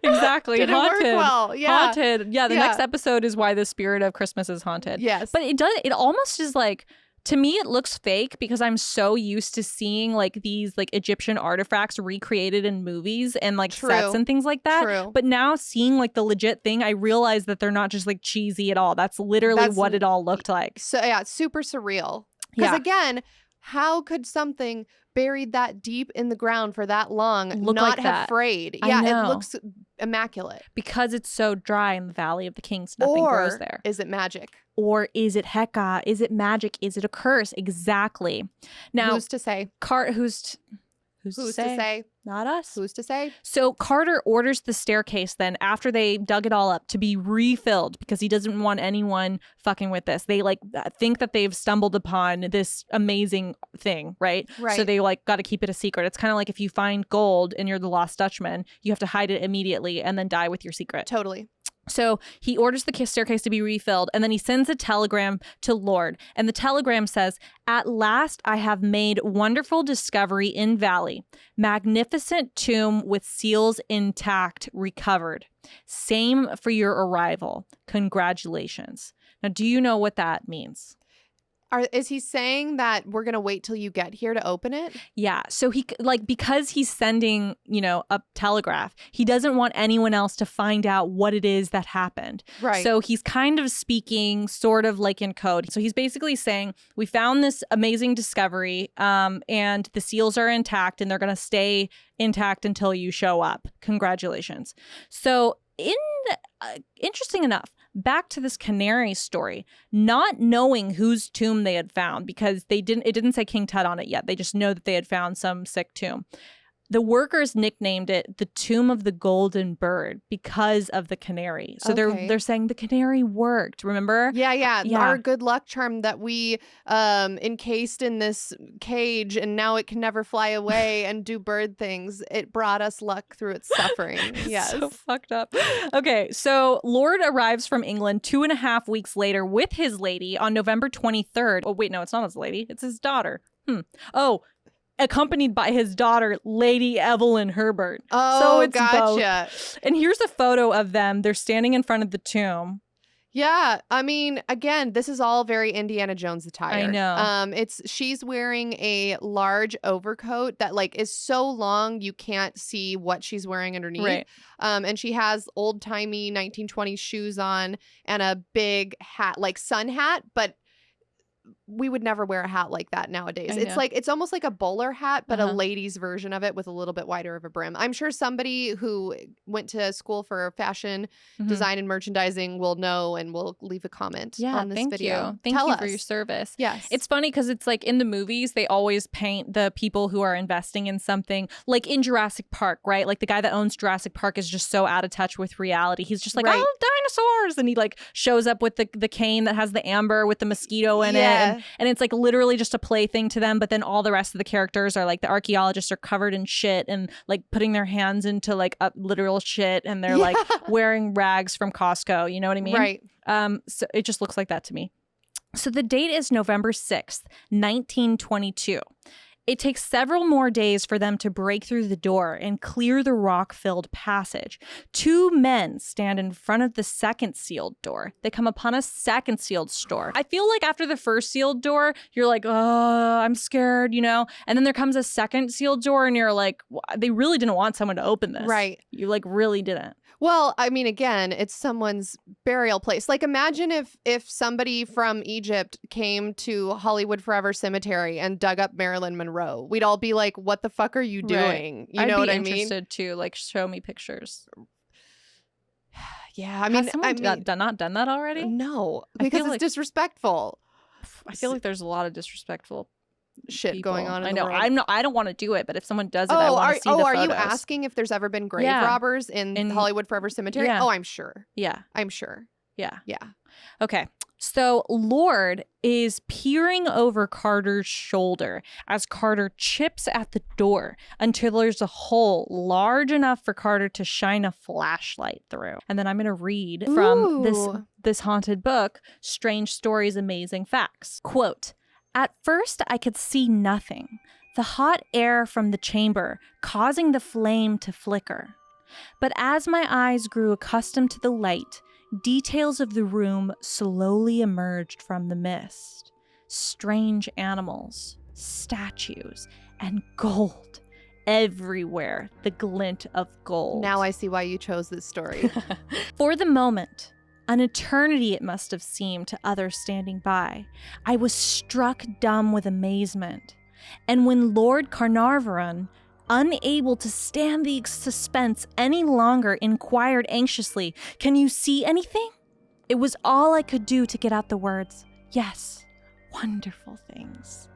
Exactly. Didn't haunted. work well. Yeah. Haunted. Yeah, the Yeah. next episode is why the spirit of Christmas is haunted. Yes. But it almost is like, to me, it looks fake because I'm so used to seeing like these like Egyptian artifacts recreated in movies and like True. sets and things like that. True. But now seeing like the legit thing, I realize that they're not just like cheesy at all. That's literally what it all looked like. So yeah, it's super surreal. Because Yeah. again, how could something buried that deep in the ground for that long Look not like have that? frayed? I Yeah, know. it looks immaculate. Because it's so dry in the Valley of the Kings, nothing grows Or there. is it magic? Or is it Heka? Is it magic? Is it a curse? Exactly. Now, Who's to say? who's Who's to say? Not us. Who's to say? So Carter orders the staircase then after they dug it all up to be refilled because he doesn't want anyone fucking with this. They like think that they've stumbled upon this amazing thing, right? Right. So they like got to keep it a secret. It's kind of like if you find gold and you're the Lost Dutchman, you have to hide it immediately and then die with your secret. Totally. So he orders the staircase to be refilled and then he sends a telegram to Lord. And the telegram says, "At last I have made wonderful discovery in Valley. Magnificent tomb with seals intact recovered. Same for your arrival. Congratulations." Now, do you know what that means? Is he saying that we're going to wait till you get here to open it? Yeah. So he like because he's sending, a telegraph, he doesn't want anyone else to find out what it is that happened. Right. So he's kind of speaking sort of like in code. So he's basically saying, we found this amazing discovery and the seals are intact and they're going to stay intact until you show up. Congratulations. So interesting enough, back to this canary story, not knowing whose tomb they had found because it didn't say King Tut on it yet. They just know that they had found some sick tomb. The workers nicknamed it the Tomb of the Golden Bird because of the canary. So Okay. they're saying the canary worked, remember? Yeah. Yeah. Our good luck charm that we encased in this cage and now it can never fly away and do bird things. It brought us luck through its suffering. Yes. So fucked up. Okay, so Lord arrives from England 2.5 weeks later with his lady on November 23rd. Oh, wait, no, it's not his lady. It's his daughter. Oh, accompanied by his daughter, Lady Evelyn Herbert. Oh, so it's gotcha. both. And here's a photo of them. They're standing in front of the tomb. Yeah, I mean, again, this is all very Indiana Jones attire. I know. She's wearing a large overcoat that like is so long you can't see what she's wearing underneath. Right. And she has old-timey 1920s shoes on and a big hat, like sun hat, but we would never wear a hat like that nowadays. I It's know. like it's almost like a bowler hat, but Uh-huh. a lady's version of it with a little bit wider of a brim. I'm sure somebody who went to school for fashion Mhm. design and merchandising will know and will leave a comment on this thank video. you. Thank Tell you us. for your service. Yes. It's funny because it's like in the movies, they always paint the people who are investing in something like in Jurassic Park, right? Like the guy that owns Jurassic Park is just so out of touch with reality. He's just like, Right. oh, dinosaurs. And he like shows up with the cane that has the amber with the mosquito in Yeah. it. And it's like literally just a plaything to them. But then all the rest of the characters are like the archaeologists are covered in shit and like putting their hands into like literal shit. And they're like wearing rags from Costco. You know what I mean? Right. So it just looks like that to me. So the date is November 6th, 1922. It takes several more days for them to break through the door and clear the rock-filled passage. 2 men stand in front of the second sealed door. They come upon a second sealed door. I feel like after the first sealed door, you're like, oh, I'm scared, And then there comes a second sealed door and you're like, they really didn't want someone to open this. Right. You like really didn't. Well, I mean, again, it's someone's burial place. Like, imagine if somebody from Egypt came to Hollywood Forever Cemetery and dug up Marilyn Monroe. We'd all be like, "What the fuck are you doing?" You know what I mean? I'd be interested to like show me pictures. Yeah, I mean, Has someone not done that already? No, I because feel it's like- disrespectful. I feel like there's a lot of disrespectful shit people. going on in I the know. world. I don't want to do it, but if someone does it, I want to see the photos. Are you asking if there's ever been grave robbers in Hollywood Forever Cemetery? Yeah. Oh, I'm sure. Yeah. I'm sure. Yeah. Yeah. Okay. So Lord is peering over Carter's shoulder as Carter chips at the door until there's a hole large enough for Carter to shine a flashlight through. And then I'm going to read from this haunted book, Strange Stories, Amazing Facts. Quote, "At first I could see nothing, the hot air from the chamber causing the flame to flicker. But as my eyes grew accustomed to the light, details of the room slowly emerged from the mist. Strange animals, statues, and gold. Everywhere, the glint of gold." Now I see why you chose this story. "For the moment, an eternity it must have seemed to others standing by, I was struck dumb with amazement. And when Lord Carnarvon, unable to stand the suspense any longer, inquired anxiously, 'Can you see anything?' It was all I could do to get out the words, 'Yes, wonderful things.'"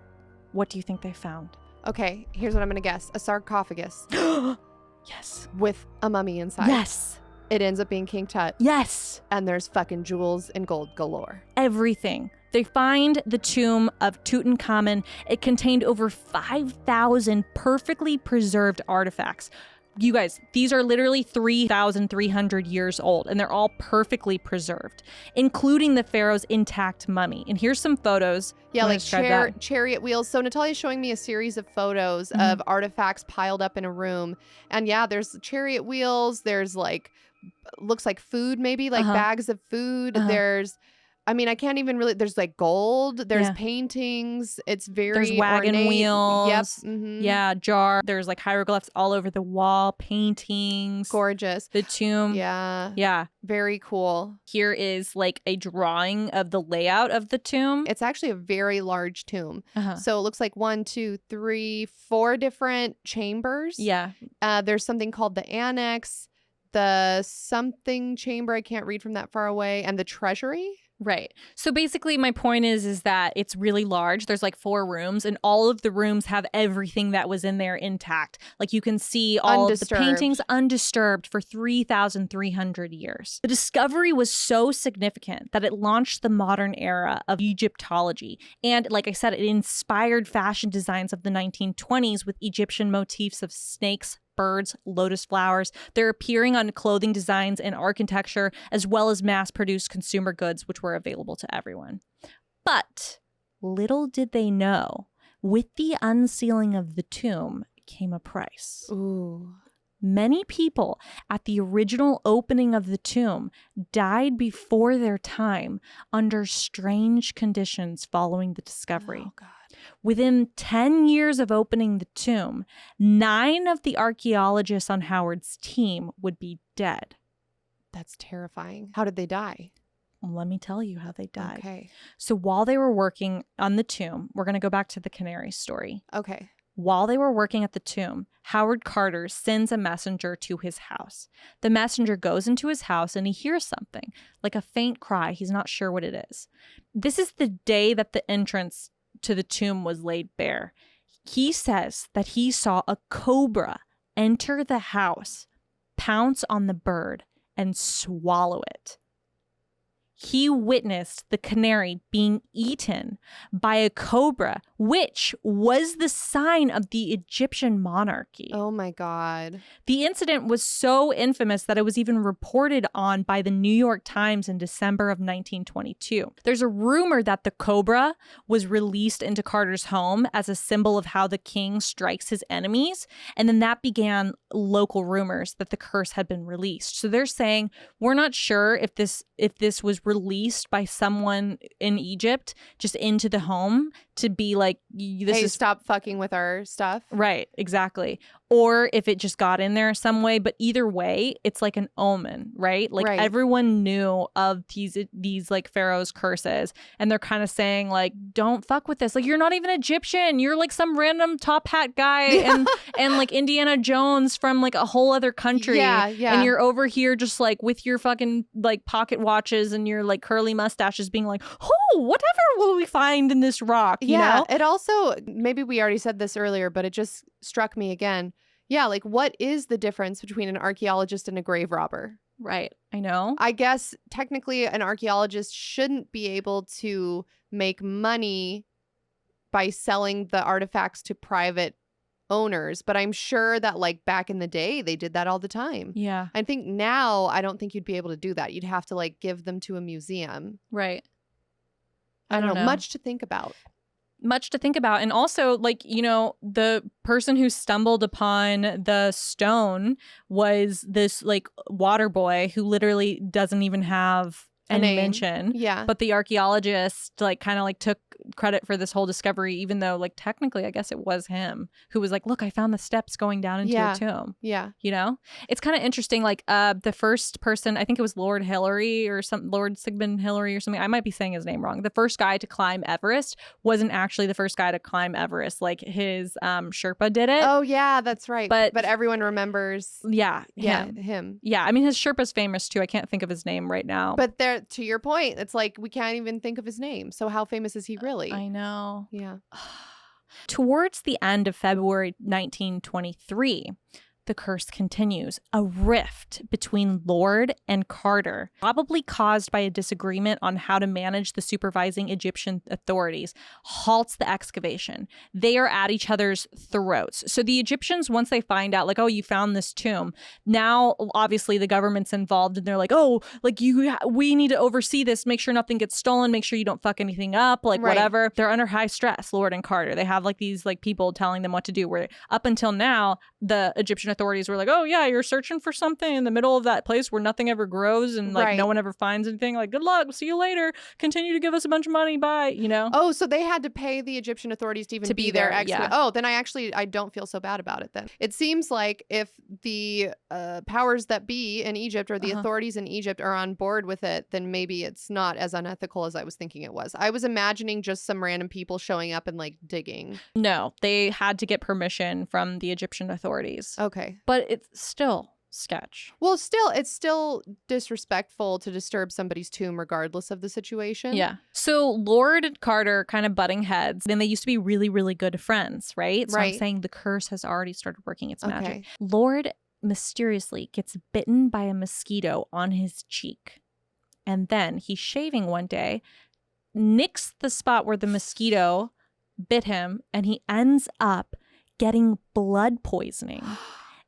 What do you think they found? Okay, here's what I'm going to guess. A sarcophagus. Yes. With a mummy inside. Yes. It ends up being King Tut. Yes. And there's fucking jewels and gold galore. Everything. They find the tomb of Tutankhamen. It contained over 5,000 perfectly preserved artifacts. You guys, these are literally 3,300 years old, and they're all perfectly preserved, including the pharaoh's intact mummy. And here's some photos. Yeah, like chariot wheels. So Natalia's showing me a series of photos of artifacts piled up in a room. And yeah, there's chariot wheels. There's like, looks like food maybe, like bags of food. There's, I mean, I can't even really, there's like gold, there's paintings, it's very There's wagon ornate. wheels. Yep. Yeah, jar. There's like hieroglyphs all over the wall, paintings. Gorgeous. The tomb. Yeah. Yeah. Very cool. Here is like a drawing of the layout of the tomb. It's actually a very large tomb. So it looks like 1, 2, 3, 4 different chambers. Yeah. There's something called the annex, the something chamber, I can't read from that far away, and the treasury. Right. So basically my point is that it's really large. There's like 4 rooms, and all of the rooms have everything that was in there intact. Like you can see all of the paintings undisturbed for 3,300 years. The discovery was so significant that it launched the modern era of Egyptology. And like I said, it inspired fashion designs of the 1920s with Egyptian motifs of snakes, birds, lotus flowers. They're appearing on clothing designs and architecture, as well as mass-produced consumer goods, which were available to everyone. But little did they know, with the unsealing of the tomb came a price. Ooh. Many people at the original opening of the tomb died before their time under strange conditions following the discovery. Oh, God. Within 10 years of opening the tomb, 9 of the archaeologists on Howard's team would be dead. That's terrifying. How did they die? Let me tell you how they died. Okay. So while they were working on the tomb, we're going to go back to the canary story. Okay. While they were working at the tomb, Howard Carter sends a messenger to his house. The messenger goes into his house and he hears something, like a faint cry. He's not sure what it is. This is the day that the entrance to the tomb was laid bare. He says that he saw a cobra enter the house, pounce on the bird, and swallow it. He witnessed the canary being eaten by a cobra, which was the sign of the Egyptian monarchy. Oh my God. The incident was so infamous that it was even reported on by the New York Times in December of 1922. There's a rumor that the cobra was released into Carter's home as a symbol of how the king strikes his enemies. And then that began local rumors that the curse had been released. So they're saying, we're not sure if this was released by someone in Egypt just into the home to be like, Stop fucking with our stuff. Right, exactly. or if it just got in there some way. But either way, it's like an omen, right? Like everyone knew of these like Pharaoh's curses, and they're kind of saying like, don't fuck with this. Like, you're not even Egyptian. You're like some random top hat guy and like Indiana Jones from like a whole other country. Yeah. And you're over here just like with your fucking like pocket watches and your like curly mustaches being like, oh, whatever will we find in this rock? You know? It also, maybe we already said this earlier, but it just struck me again. Yeah, like what is the difference between an archaeologist and a grave robber? Right. I know. I guess technically an archaeologist shouldn't be able to make money by selling the artifacts to private owners, but I'm sure that like back in the day they did that all the time. Yeah. I think now I don't think you'd be able to do that. You'd have to like give them to a museum. Right. I don't know. Much to think about. Much to think about. And also, like, you know, the person who stumbled upon the stone was this like water boy who literally doesn't even have any mention. Yeah. But the archaeologist like kind of like took credit for this whole discovery, even though like technically I guess it was him who was like, look, I found the steps going down into a tomb. Yeah. You know, it's kind of interesting. Like the first person, I think it was Lord Sigmund Hillary or something. I might be saying his name wrong. The first guy to climb Everest wasn't actually the first guy to climb Everest. Like his Sherpa did it. Oh yeah, that's right. But everyone remembers. Yeah. Him. Yeah. I mean, his Sherpa's famous too. I can't think of his name right now. But there, to your point, it's like we can't even think of his name. So how famous is he really? I know. Yeah. Towards the end of February 1923, the curse continues. A rift between Lord and Carter, probably caused by a disagreement on how to manage the supervising Egyptian authorities, halts the excavation. They are at each other's throats. So the Egyptians, once they find out, like, oh, you found this tomb, now obviously the government's involved and they're like, oh, like we need to oversee this, make sure nothing gets stolen, make sure you don't fuck anything up, like whatever. They're under high stress, Lord and Carter. They have like these like people telling them what to do, where up until now, the Egyptian authorities were like, oh yeah, you're searching for something in the middle of that place where nothing ever grows and like no one ever finds anything, like good luck, see you later, continue to give us a bunch of money, bye, you know. Oh, so they had to pay the Egyptian authorities to even be there. Oh, then I don't feel so bad about it then. It seems like if the powers that be in Egypt or the authorities in Egypt are on board with it, then maybe it's not as unethical as I was thinking it was. I was imagining just some random people showing up and like digging. No, they had to get permission from the Egyptian authorities. Okay. But it's still sketch. Well, it's still disrespectful to disturb somebody's tomb regardless of the situation. Yeah. So Lord and Carter kind of butting heads. Then they used to be really, really good friends, right? So I'm saying the curse has already started working its magic. Lord mysteriously gets bitten by a mosquito on his cheek. And then he's shaving one day, nicks the spot where the mosquito bit him, and he ends up getting blood poisoning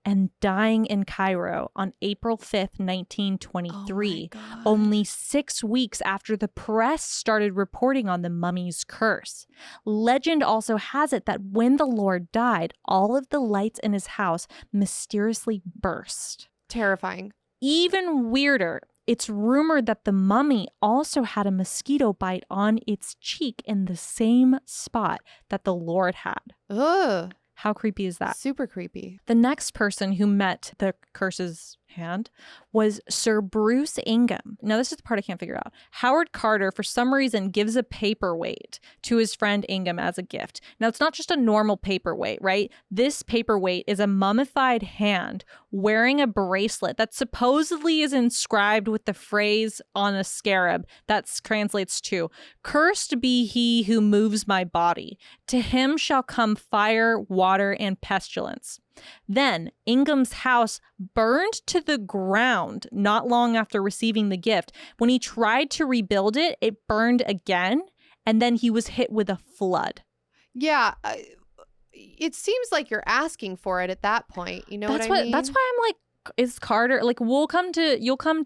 and dying in Cairo on April 5th, 1923, only 6 weeks after the press started reporting on the mummy's curse. Legend also has it that when the Lord died, all of the lights in his house mysteriously burst. Terrifying. Even weirder, it's rumored that the mummy also had a mosquito bite on its cheek in the same spot that the Lord had. Ugh. How creepy is that? Super creepy. The next person who met the curse's hand was Sir Bruce Ingham. Now, this is the part I can't figure out. Howard Carter, for some reason, gives a paperweight to his friend Ingham as a gift. Now, it's not just a normal paperweight, right? This paperweight is a mummified hand wearing a bracelet that supposedly is inscribed with the phrase on a scarab that translates to, "Cursed be he who moves my body. To him shall come fire, water, and pestilence." Then Ingham's house burned to the ground not long after receiving the gift. When he tried to rebuild it, it burned again, and then he was hit with a flood. Yeah, it seems like you're asking for it at that point. You know what I mean? That's why I'm like, is Carter like you'll come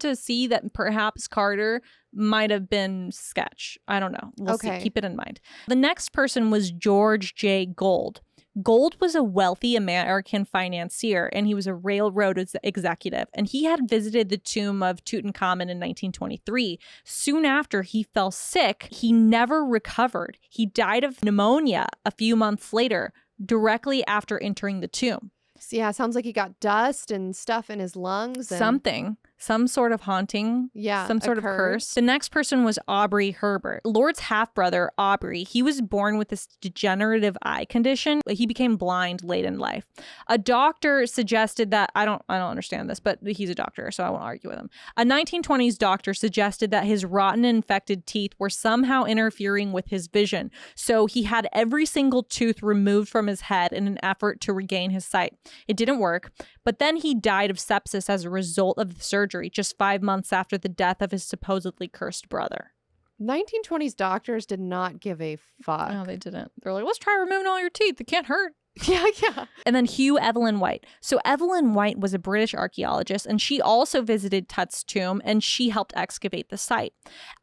to see that perhaps Carter might have been sketch. I don't know. We'll see. Keep it in mind. The next person was George J. Gold. Gold was a wealthy American financier, and he was a railroad executive, and he had visited the tomb of Tutankhamun in 1923. Soon after, he fell sick. He never recovered. He died of pneumonia a few months later, directly after entering the tomb. So yeah, sounds like he got dust and stuff in his lungs. And... Some sort of haunting. Yeah. Some sort of curse. The next person was Aubrey Herbert. Lord's half-brother, Aubrey, he was born with this degenerative eye condition. He became blind late in life. A doctor suggested that, I don't understand this, but he's a doctor, so I won't argue with him. A 1920s doctor suggested that his rotten and infected teeth were somehow interfering with his vision. So he had every single tooth removed from his head in an effort to regain his sight. It didn't work, but then he died of sepsis as a result of the surgery just 5 months after the death of his supposedly cursed brother. 1920s doctors did not give a fuck. No, they didn't. They're like, let's try removing all your teeth. It can't hurt. Yeah. And then Hugh Evelyn White. So Evelyn White was a British archaeologist, and she also visited Tut's tomb, and she helped excavate the site.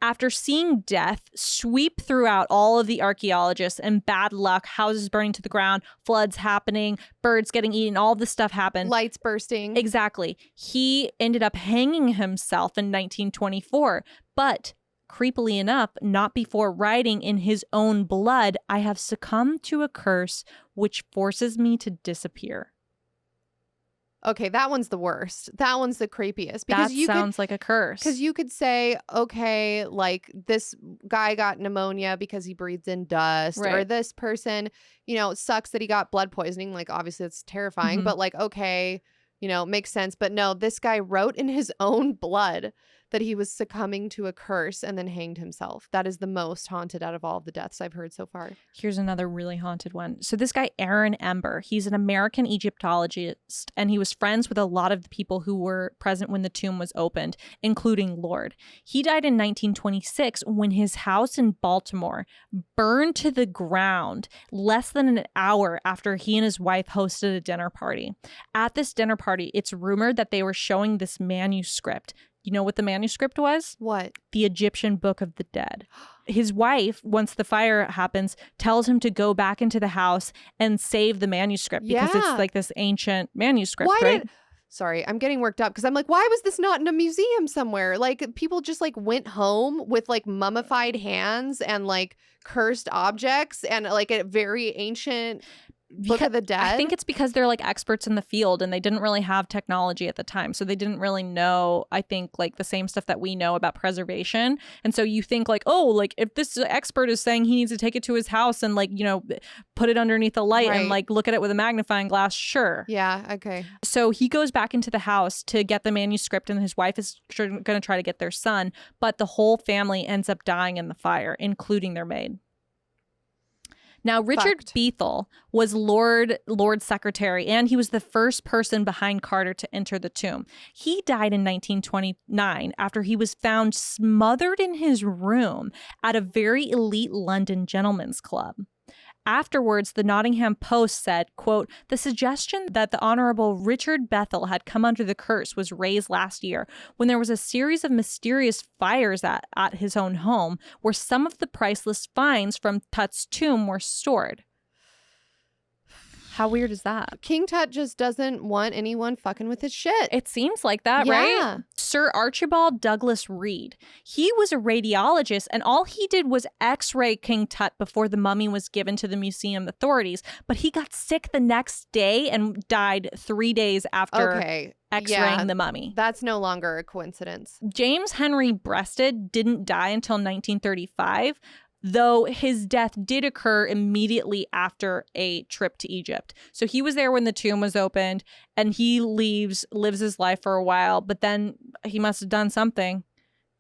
After seeing death sweep throughout all of the archaeologists and bad luck, houses burning to the ground, floods happening, birds getting eaten, all this stuff happened. Lights bursting. Exactly. He ended up hanging himself in 1924, but creepily enough, not before writing in his own blood, "I have succumbed to a curse which forces me to disappear." Okay, that one's the worst. That one's the creepiest. Because that sounds like a curse. Because you could say, okay, like this guy got pneumonia because he breathed in dust. Right. Or this person, it sucks that he got blood poisoning. Like, obviously, it's terrifying. But like, okay, makes sense. But no, this guy wrote in his own blood that he was succumbing to a curse and then hanged himself. That is the most haunted out of all of the deaths I've heard so far. Here's another really haunted one. So this guy, Aaron Ember, he's an American Egyptologist, and he was friends with a lot of the people who were present when the tomb was opened, including Lord. He died in 1926 when his house in Baltimore burned to the ground less than an hour after he and his wife hosted a dinner party. At this dinner party, it's rumored that they were showing this manuscript. You know what the manuscript was? What? The Egyptian Book of the Dead. His wife, once the fire happens, tells him to go back into the house and save the manuscript because it's like this ancient manuscript, right? Sorry, I'm getting worked up because I'm like, why was this not in a museum somewhere? Like, people just like went home with like mummified hands and like cursed objects and like a very ancient Book of the Dead. I think it's because they're like experts in the field and they didn't really have technology at the time. So they didn't really know, I think, like the same stuff that we know about preservation. And so you think like, oh, like if this expert is saying he needs to take it to his house and like, put it underneath a light and like look at it with a magnifying glass. Sure. Yeah. Okay. So he goes back into the house to get the manuscript and his wife is going to try to get their son. But the whole family ends up dying in the fire, including their maid. Now, Richard Bethel was Lord's secretary, and he was the first person behind Carter to enter the tomb. He died in 1929 after he was found smothered in his room at a very elite London gentleman's club. Afterwards, the Nottingham Post said, quote, "The suggestion that the Honorable Richard Bethel had come under the curse was raised last year when there was a series of mysterious fires at his own home where some of the priceless finds from Tut's tomb were stored." How weird is that? King Tut just doesn't want anyone fucking with his shit. It seems like that, right? Sir Archibald Douglas Reed. He was a radiologist, and all he did was x-ray King Tut before the mummy was given to the museum authorities. But he got sick the next day and died 3 days after x-raying the mummy. That's no longer a coincidence. James Henry Breasted didn't die until 1935. Though his death did occur immediately after a trip to Egypt. So he was there when the tomb was opened and he lives his life for a while, but then he must have done something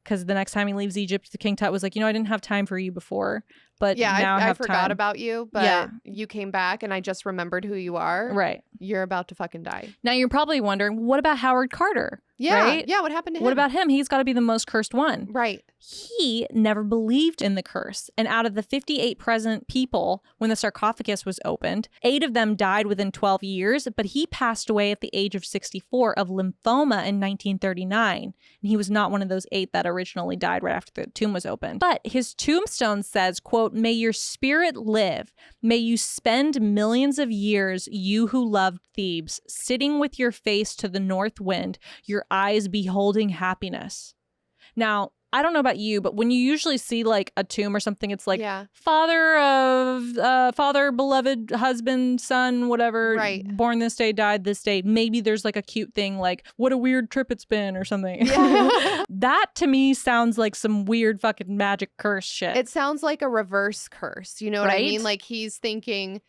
because the next time he leaves Egypt, the King Tut was like, I didn't have time for you before, but now I forgot time. about you, but you came back and I just remembered who you are. Right. You're about to fucking die. Now you're probably wondering, what about Howard Carter? Yeah. Right? Yeah. What happened to him? What about him? He's got to be the most cursed one. Right. He never believed in the curse. And out of the 58 present people when the sarcophagus was opened, 8 of them died within 12 years, but he passed away at the age of 64 of lymphoma in 1939. And he was not one of those 8 that originally died right after the tomb was opened. But his tombstone says, quote, "May your spirit live. May you spend millions of years, you who loved Thebes, sitting with your face to the north wind, your eyes beholding happiness." Now, I don't know about you, but when you usually see like a tomb or something, it's like Yeah. father, beloved husband, son, whatever, Right. born this day, died this day. Maybe there's like a cute thing like, what a weird trip it's been or something. Yeah. That to me sounds like some weird fucking magic curse shit. It sounds like a reverse curse. You know what I mean? Right? Like he's thinking,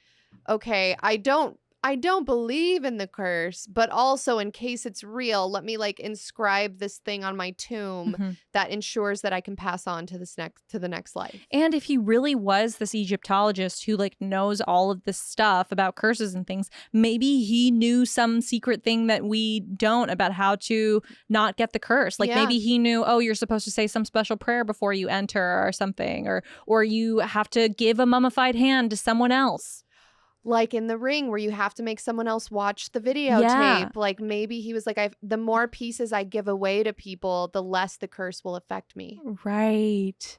okay, I don't believe in the curse, but also in case it's real, let me like inscribe this thing on my tomb Mhm. that ensures that I can pass on to the next life. And if he really was this Egyptologist who like knows all of this stuff about curses and things, maybe he knew some secret thing that we don't about how to not get the curse. Like Yeah. maybe he knew, oh, you're supposed to say some special prayer before you enter or something, or you have to give a mummified hand to someone else. Like in The Ring, where you have to make someone else watch the videotape. Yeah. Like maybe he was like, the more pieces I give away to people, the less the curse will affect me. Right.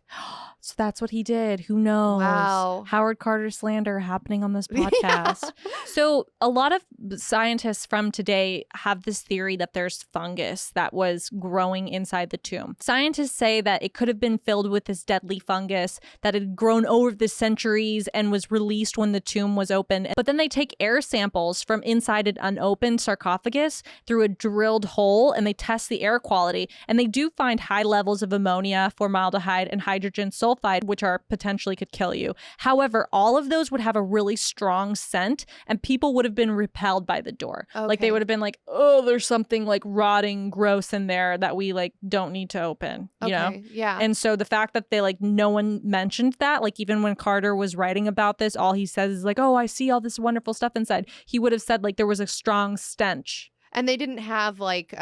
So that's what he did. Who knows? Wow. Howard Carter slander happening on this podcast. So a lot of scientists from today have this theory that there's fungus that was growing inside the tomb. Scientists say that it could have been filled with this deadly fungus that had grown over the centuries and was released when the tomb was open. But then they take air samples from inside an unopened sarcophagus through a drilled hole and they test the air quality. And they do find high levels of ammonia, formaldehyde, and hydrogen sulfide, which are potentially could kill you. However, all of those would have a really strong scent and people would have been repelled by the door. Like they Okay. would have been like, oh, there's something like rotting gross in there that we like don't need to open, you know? Yeah. And so the fact that they like no one mentioned that, like even when Carter was writing about this, all he says is like, oh, I see all this wonderful stuff inside. He would have said like there was a strong stench. And they didn't have like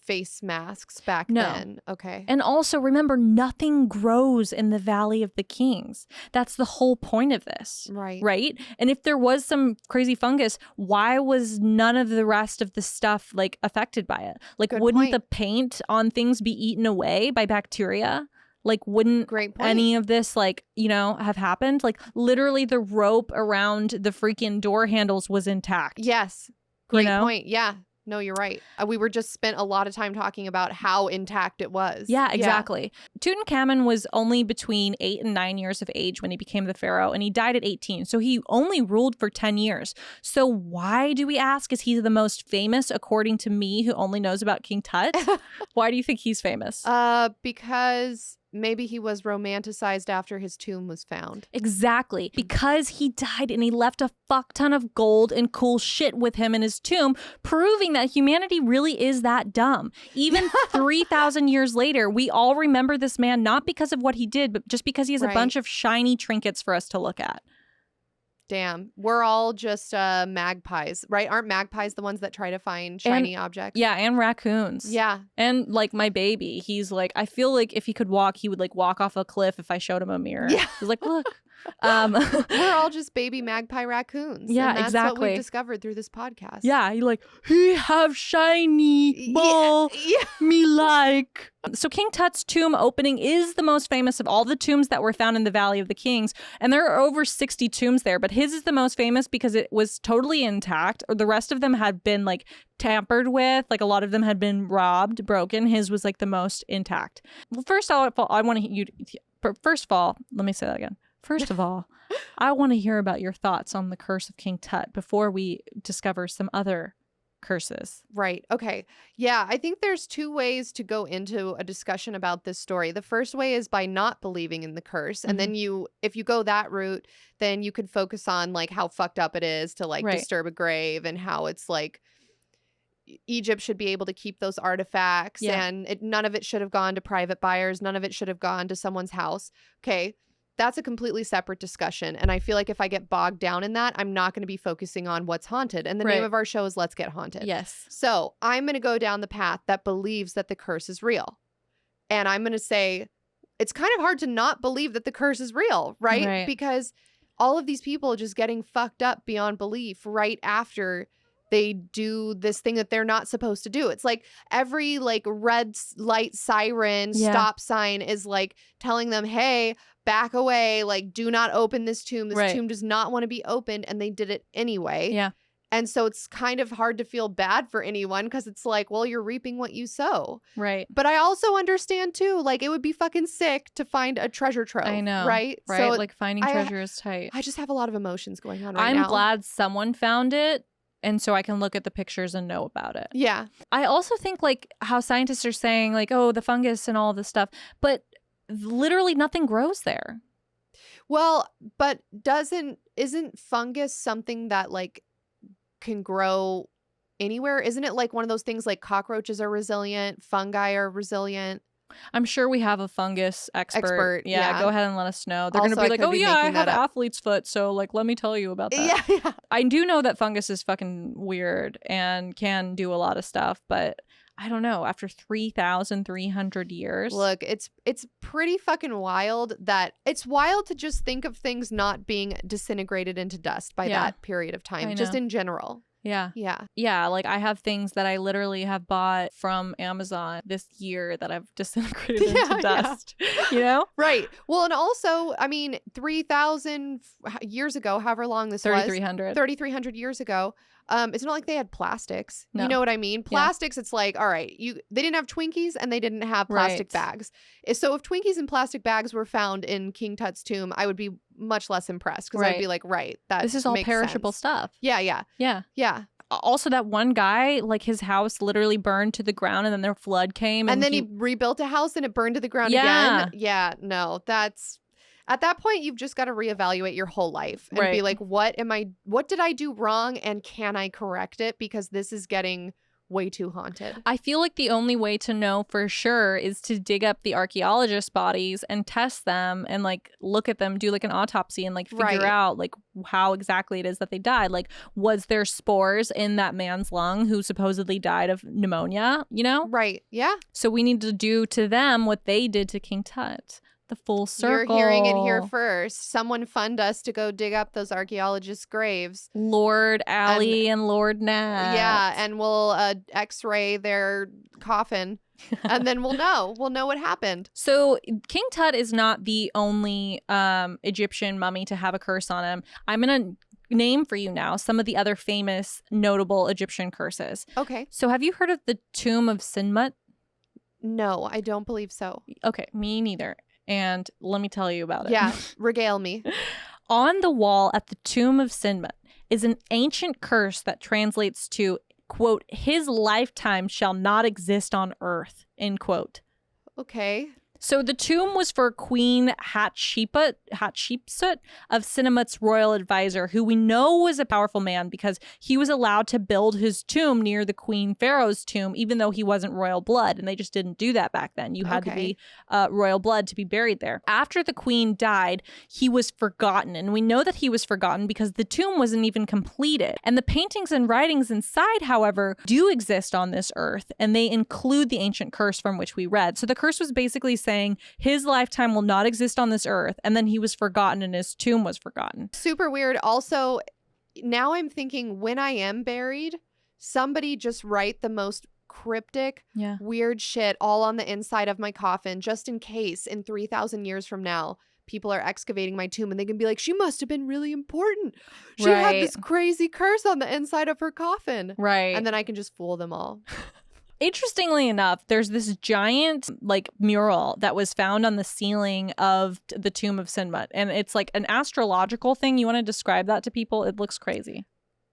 face masks back No. then. Okay. And also remember, nothing grows in the Valley of the Kings. That's the whole point of this. Right. Right? And if there was some crazy fungus, why was none of the rest of the stuff like affected by it? Like Good wouldn't point. the paint on things be eaten away by bacteria? Like wouldn't Great point. any of this like, you know, have happened? Like literally the rope around the freaking door handles was intact. Yes. Great know? point. Yeah. No, you're right. We were just spent a lot of time talking about how intact it was. Yeah, exactly. Tutankhamun was only between 8 and 9 years of age when he became the pharaoh, and he died at 18. So he only ruled for 10 years. So why do we ask, is he the most famous according to me, who only knows about King Tut? Why do you think he's famous? Because maybe he was romanticized after his tomb was found. Exactly. Because he died and he left a fuck ton of gold and cool shit with him in his tomb, proving that humanity really is that dumb. Even 3,000 years later, we all remember this man not because of what he did, but just because he has a Right. bunch of shiny trinkets for us to look at. Damn. We're all just magpies, right? Aren't magpies the ones that try to find shiny objects? Yeah, and raccoons. Yeah. And like my baby, he's like, I feel like if he could walk, he would like walk off a cliff if I showed him a mirror. Yeah. He's like, look. We're all just baby magpie raccoons. Yeah, and that's what exactly. we've discovered through this podcast. Yeah, he like, he have shiny ball, Yeah. me like. So King Tut's tomb opening is the most famous of all the tombs that were found in the Valley of the Kings. And there are over 60 tombs there, but his is the most famous because it was totally intact. Or the rest of them had been like tampered with. Like a lot of them had been robbed, broken. His was like the most intact. Well, first of all, I want you first of all, let me say that again. First of all, I want to hear about your thoughts on the curse of King Tut before we discover some other curses. Right. Okay. Yeah, I think there's two ways to go into a discussion about this story. The first way is by not believing in the curse. And then if you go that route, then you could focus on like how fucked up it is to like Right. disturb a grave and how it's like Egypt should be able to keep those artifacts and none of it should have gone to private buyers. None of it should have gone to someone's house. Okay. That's a completely separate discussion. And I feel like if I get bogged down in that, I'm not going to be focusing on what's haunted. And the name Right. of our show is Let's Get Haunted. Yes. So I'm going to go down the path that believes that the curse is real. And I'm going to say it's kind of hard to not believe that the curse is real, right? Right. Because all of these people just getting fucked up beyond belief right after they do this thing that they're not supposed to do. It's like every like red light siren stop sign is like telling them, hey, back away, like do not open this tomb. This Right. tomb does not want to be opened. And they did it anyway. Yeah. And so it's kind of hard to feel bad for anyone because it's like, well, you're reaping what you sow. Right. But I also understand too, like it would be fucking sick to find a treasure trove. I know. Right? Right. So like finding treasure is tight. I just have a lot of emotions going on right now. I'm glad someone found it. And so I can look at the pictures and know about it. Yeah. I also think like how scientists are saying like, oh, the fungus and all this stuff, but literally nothing grows there. Well, but isn't fungus something that like can grow anywhere? Isn't it like one of those things like cockroaches are resilient, fungi are resilient? I'm sure we have a fungus expert. Yeah, go ahead and let us know. They're going to be like, oh yeah, I have athlete's foot, so like let me tell you about that. Yeah. I do know that fungus is fucking weird and can do a lot of stuff, but I don't know, after 3,300 years. Look, it's pretty fucking wild that it's wild to just think of things not being disintegrated into dust by that period of time, just in general. Yeah. Yeah. Yeah. Like I have things that I literally have bought from Amazon this year that I've disintegrated into dust, you know? Right. Well, and also, I mean, 3,000 years ago, however long this 3,300 years ago, it's not like they had plastics. No. You know what I mean? Plastics, it's like, all right, they didn't have Twinkies and they didn't have plastic bags. So if Twinkies and plastic bags were found in King Tut's tomb, I would be much less impressed because I'd be like, this is all perishable stuff. Yeah. Also, that one guy, like his house literally burned to the ground and then their flood came. And then he rebuilt a house and it burned to the ground again. Yeah, no, that's... At that point, you've just got to reevaluate your whole life and be like, what did I do wrong and can I correct it? Because this is getting way too haunted. I feel like the only way to know for sure is to dig up the archaeologist bodies and test them and like look at them, do like an autopsy and like figure out like how exactly it is that they died. Like, was there spores in that man's lung who supposedly died of pneumonia, you know? Right. Yeah. So we need to do to them what they did to King Tut. The full circle. You're hearing it here first. Someone fund us to go dig up those archaeologists' graves. Lord Allie and Lord Nat. Yeah, and we'll x-ray their coffin and then we'll know what happened. So King Tut is not the only Egyptian mummy to have a curse on him. I'm going to name for you now some of the other famous notable Egyptian curses. Okay. So have you heard of the Tomb of Sinmut? No, I don't believe so. Okay, me neither. And let me tell you about it. Yeah, regale me. On the wall at the Tomb of Sinmut is an ancient curse that translates to, quote, his lifetime shall not exist on earth, end quote. Okay. So the tomb was for Queen Hatshepsut of Sinmut's royal advisor, who we know was a powerful man because he was allowed to build his tomb near the Queen Pharaoh's tomb, even though he wasn't royal blood. And they just didn't do that back then. You had to be royal blood to be buried there. After the queen died, he was forgotten. And we know that he was forgotten because the tomb wasn't even completed. And the paintings and writings inside, however, do exist on this earth. And they include the ancient curse from which we read. So the curse was basically saying his lifetime will not exist on this earth, and then he was forgotten and his tomb was forgotten. Super weird. Also, now I'm thinking when I am buried, somebody just write the most cryptic, weird shit all on the inside of my coffin, just in case in 3,000 years from now, people are excavating my tomb and they can be like, she must have been really important. She had this crazy curse on the inside of her coffin. Right. And then I can just fool them all. Interestingly enough, there's this giant like mural that was found on the ceiling of the Tomb of Sinmut. And it's like an astrological thing. You want to describe that to people? It looks crazy.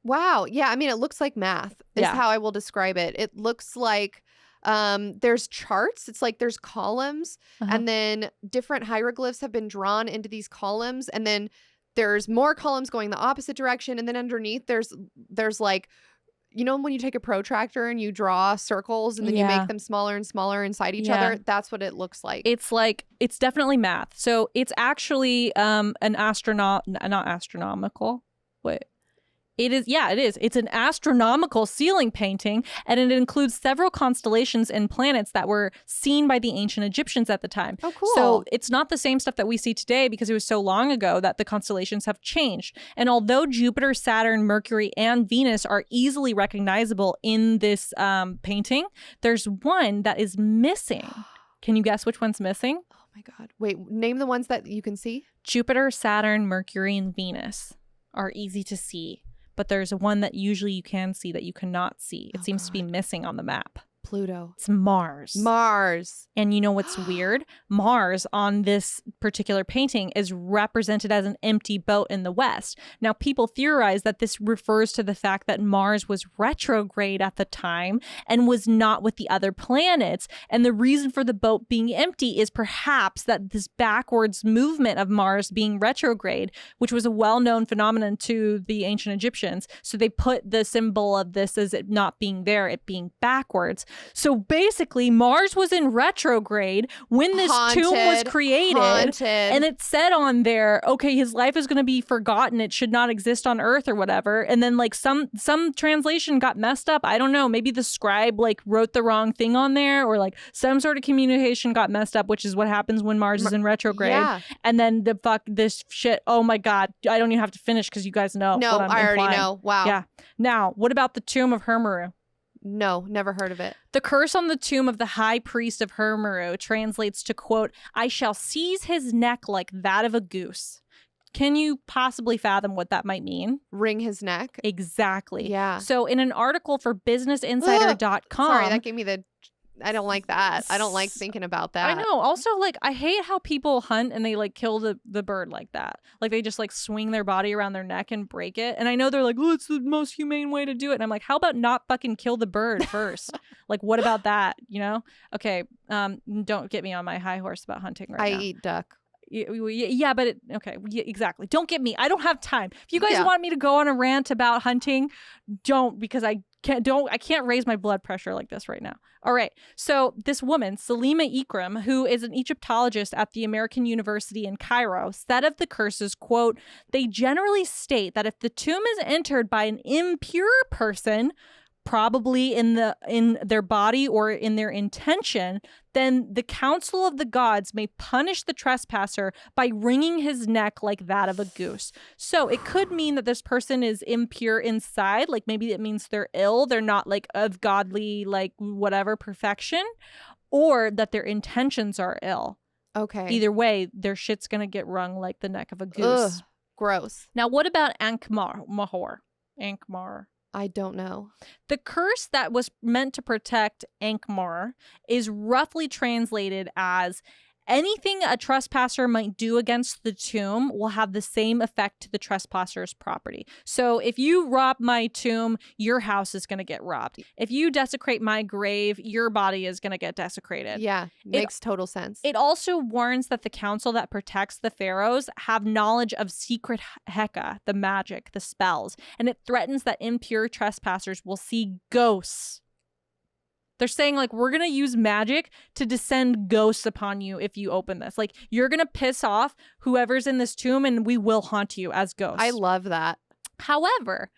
Wow. Yeah. I mean, it looks like math is how I will describe it. It looks like there's charts. It's like there's columns and then different hieroglyphs have been drawn into these columns. And then there's more columns going the opposite direction. And then underneath there's like, you know, when you take a protractor and you draw circles and then you make them smaller and smaller inside each other, that's what it looks like. It's definitely math. So it's actually not astronomical. Wait. It is. Yeah, it is. It's an astronomical ceiling painting, and it includes several constellations and planets that were seen by the ancient Egyptians at the time. Oh, cool. So it's not the same stuff that we see today because it was so long ago that the constellations have changed. And although Jupiter, Saturn, Mercury, and Venus are easily recognizable in this painting, there's one that is missing. Can you guess which one's missing? Oh my God. Wait, name the ones that you can see. Jupiter, Saturn, Mercury, and Venus are easy to see. but there's one that usually you can see that you cannot see. It seems to be God. missing on the map. Pluto. It's Mars. Mars. And you know what's weird? Mars on this particular painting is represented as an empty boat in the west. Now, people theorize that this refers to the fact that Mars was retrograde at the time and was not with the other planets. And the reason for the boat being empty is perhaps that this backwards movement of Mars being retrograde, which was a well-known phenomenon to the ancient Egyptians. So they put the symbol of this as it not being there, it being backwards. So basically, Mars was in retrograde when this tomb was created. And it said on there, okay, his life is going to be forgotten. It should not exist on Earth or whatever. And then like some translation got messed up. I don't know. Maybe the scribe like wrote the wrong thing on there, or like some sort of communication got messed up, which is what happens when Mars is in retrograde. Yeah. And then this shit. Oh my God. I don't even have to finish because you guys know. No, what I'm I already implying. know. Wow. Yeah. Now, what about the Tomb of Hermuru? No, never heard of it. The curse on the tomb of the high priest of Hermuru translates to, quote, I shall seize his neck like that of a goose. Can you possibly fathom what that might mean? Wring his neck. Exactly. Yeah. So in an article for businessinsider.com. Sorry, that gave me the... I don't like that. I don't like thinking about that. I know. Also, like, I hate how people hunt and they like kill the bird like that. Like they just like swing their body around their neck and break it. And I know they're like, oh, it's the most humane way to do it. And I'm like, how about not fucking kill the bird first? Like, what about that? You know? Okay. Don't get me on my high horse about hunting right now. I eat duck. Yeah, but okay, yeah, exactly. Don't get me. I don't have time. If you guys Yeah. want me to go on a rant about hunting, don't, because I can't raise my blood pressure like this right now. All right. So this woman, Salima Ikram, who is an Egyptologist at the American University in Cairo, said of the curses, quote, they generally state that if the tomb is entered by an impure person, probably in their body or in their intention, then the council of the gods may punish the trespasser by wringing his neck like that of a goose. So it could mean that this person is impure inside, like maybe it means they're ill, they're not like of godly, like whatever perfection, or that their intentions are ill. Okay. Either way, their shit's gonna get wrung like the neck of a goose. Ugh, gross. Now, what about Ankh-Mahor? I don't know. The curse that was meant to protect Ankh-Mahor is roughly translated as anything a trespasser might do against the tomb will have the same effect to the trespasser's property. So if you rob my tomb, your house is going to get robbed. If you desecrate my grave, your body is going to get desecrated. Yeah, makes total sense. It also warns that the council that protects the pharaohs have knowledge of secret Heka, the magic, the spells, and it threatens that impure trespassers will see ghosts. They're saying, like, we're going to use magic to descend ghosts upon you if you open this. Like, you're going to piss off whoever's in this tomb and we will haunt you as ghosts. I love that. However,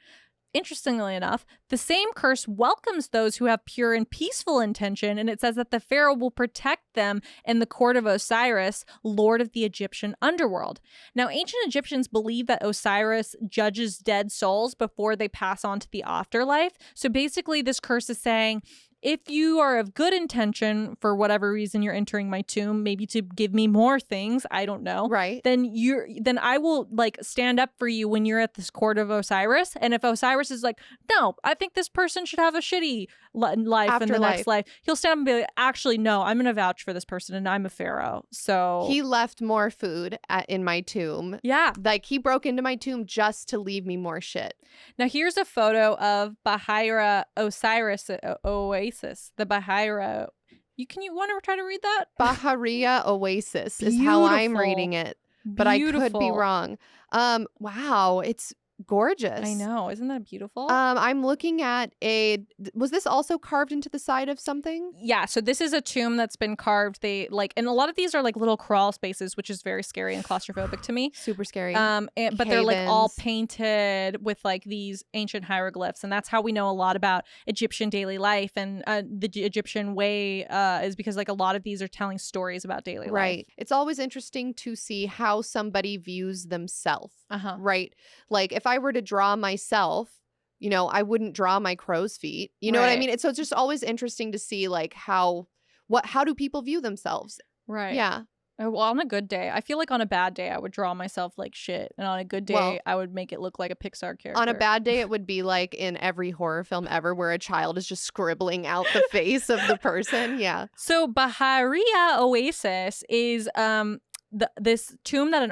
interestingly enough, the same curse welcomes those who have pure and peaceful intention, and it says that the pharaoh will protect them in the court of Osiris, lord of the Egyptian underworld. Now, ancient Egyptians believe that Osiris judges dead souls before they pass on to the afterlife. So basically, this curse is saying, if you are of good intention for whatever reason you're entering my tomb, maybe to give me more things, I don't know. Right. Then I will like stand up for you when you're at this court of Osiris. And if Osiris is like, no, I think this person should have a shitty life in the next life, he'll stand up and be like, actually, no, I'm going to vouch for this person and I'm a pharaoh. So he left more food in my tomb. Yeah. Like he broke into my tomb just to leave me more shit. Now here's a photo of Bahira Osiris Oasis. The Bahira. You want to try to read that? Bahariya Oasis is how I'm reading it, but I could be wrong. Wow, it's gorgeous. I know. Isn't that beautiful? I'm looking at was this also carved into the side of something? Yeah, so this is a tomb that's been carved. They and a lot of these are like little crawl spaces, which is very scary and claustrophobic to me. Super scary. But they're like all painted with like these ancient hieroglyphs, and that's how we know a lot about Egyptian daily life and the Egyptian way is because like a lot of these are telling stories about daily life. Right. It's always interesting to see how somebody views themselves. Right. Like if I were to draw myself, you know, I wouldn't draw my crow's feet. You know what I mean? So it's just always interesting to see like how do people view themselves? Right. Yeah. Well, on a good day. I feel like on a bad day, I would draw myself like shit. And on a good day, Well, I would make it look like a Pixar character. On a bad day, it would be like in every horror film ever where a child is just scribbling out the face of the person. Yeah. So Bahariya Oasis is this tomb that an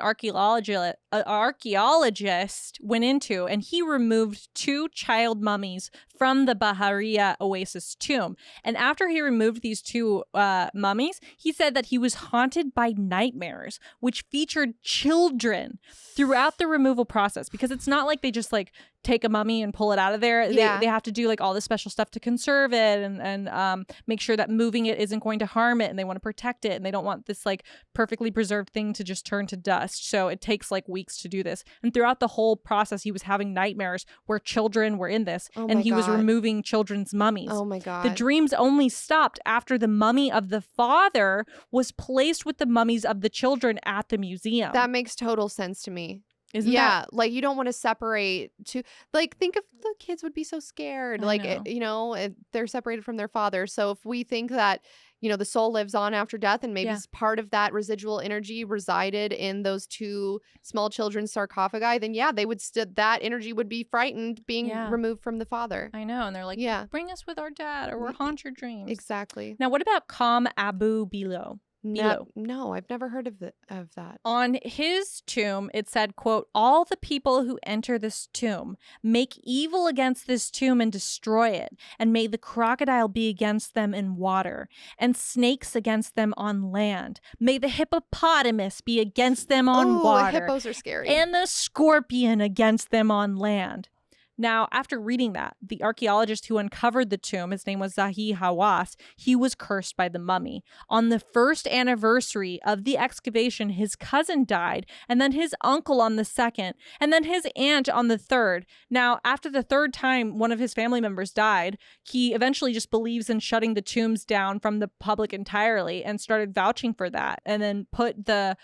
archaeologist went into, and he removed 2 child mummies from the Bahariya Oasis tomb. And after he removed these 2 mummies, he said that he was haunted by nightmares, which featured children throughout the removal process, because it's not like they just like take a mummy and pull it out of there. Yeah. They have to do like all this special stuff to conserve it and make sure that moving it isn't going to harm it, and they want to protect it, and they don't want this like perfectly preserved thing to just turn to dust. So it takes like weeks to do this. And throughout the whole process, he was having nightmares where children were in this, and he was removing children's mummies. Oh my God. The dreams only stopped after the mummy of the father was placed with the mummies of the children at the museum. That makes total sense to me. Isn't yeah, that? like you don't want to separate to like think if the kids would be so scared. I Like know. they're separated from their father. So if we think that the soul lives on after death, and maybe part of that residual energy resided in those 2 small children's sarcophagi, then they would that energy would be frightened being removed from the father. I know, and they're like, bring us with our dad, or we'll haunt your dreams. Exactly. Now, what about Kam Abu Bilo? No, I've never heard of that. On his tomb, it said, quote, "All the people who enter this tomb make evil against this tomb and destroy it, and may the crocodile be against them in water, and snakes against them on land. May the hippopotamus be against them on water. Hippos are scary. And the scorpion against them on land." Now, after reading that, the archaeologist who uncovered the tomb, his name was Zahi Hawass, he was cursed by the mummy. On the first anniversary of the excavation, his cousin died, and then his uncle on the second, and then his aunt on the third. Now, after the third time one of his family members died, he eventually just believes in shutting the tombs down from the public entirely and started vouching for that, and then put the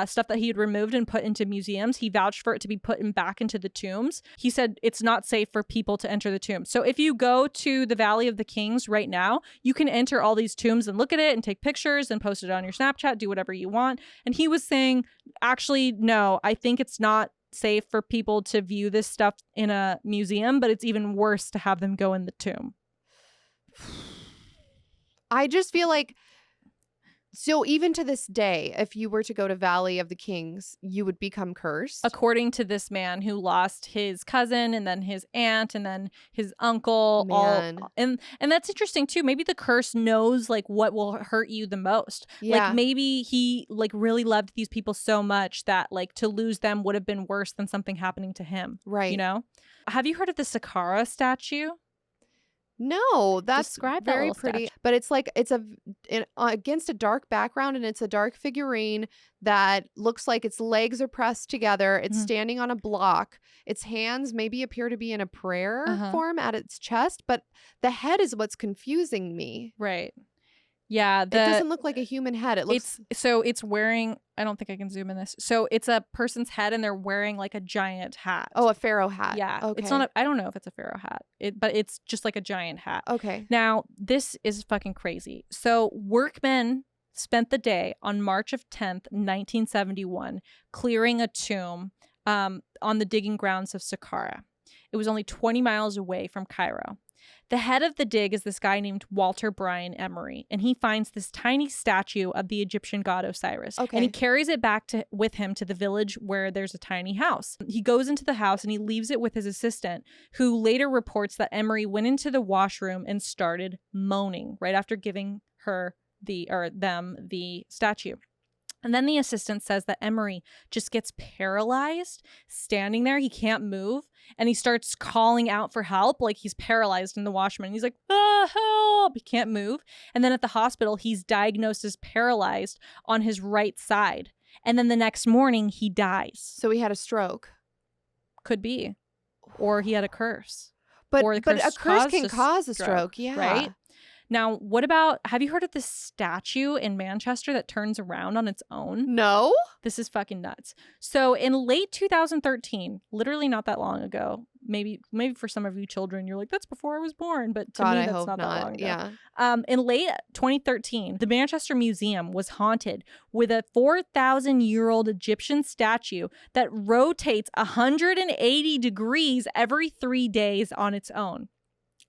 stuff that he had removed and put into museums. He vouched for it to be put back into the tombs. He said it's not safe for people to enter the tomb. So if you go to the Valley of the Kings right now, you can enter all these tombs and look at it and take pictures and post it on your Snapchat, do whatever you want. And he was saying, actually, no, I think it's not safe for people to view this stuff in a museum, but it's even worse to have them go in the tomb. I just feel like, so even to this day, if you were to go to Valley of the Kings, you would become cursed? According to this man who lost his cousin and then his aunt and then his uncle. Man. And that's interesting too. Maybe the curse knows like what will hurt you the most. Yeah. Like maybe he like really loved these people so much that like to lose them would have been worse than something happening to him. Right. You know? Have you heard of the Saqqara statue? No, that's Describe that very little pretty. statue. But it's like against a dark background, and it's a dark figurine that looks like its legs are pressed together. It's standing on a block. Its hands maybe appear to be in a prayer form at its chest, but the head is what's confusing me. Right. Yeah, it doesn't look like a human head. It looks it's wearing, I don't think I can zoom in this. So it's a person's head and they're wearing like a giant hat. a pharaoh hat. Yeah. Okay. It's not I don't know if it's a pharaoh hat. But it's just like a giant hat. Okay. Now, this is fucking crazy. So workmen spent the day on March of 10th, 1971, clearing a tomb on the digging grounds of Saqqara. It was only 20 miles away from Cairo. The head of the dig is this guy named Walter Bryan Emery, and he finds this tiny statue of the Egyptian god Osiris. Okay. And he carries it back with him to the village where there's a tiny house. He goes into the house and he leaves it with his assistant, who later reports that Emery went into the washroom and started moaning right after giving them the statue. And then the assistant says that Emery just gets paralyzed, standing there. He can't move. And he starts calling out for help, like he's paralyzed in the washroom. And he's like, help! He can't move. And then at the hospital, he's diagnosed as paralyzed on his right side. And then the next morning, he dies. So he had a stroke. Could be. Or he had a curse. But Or a curse can cause a stroke. Yeah. Right? Now, what about, have you heard of this statue in Manchester that turns around on its own? No. This is fucking nuts. So in late 2013, literally not that long ago, maybe for some of you children, you're like, that's before I was born. But to God, me, I that's hope not that not. long ago. Yeah. In late 2013, the Manchester Museum was haunted with a 4,000-year-old Egyptian statue that rotates 180 degrees every 3 days on its own.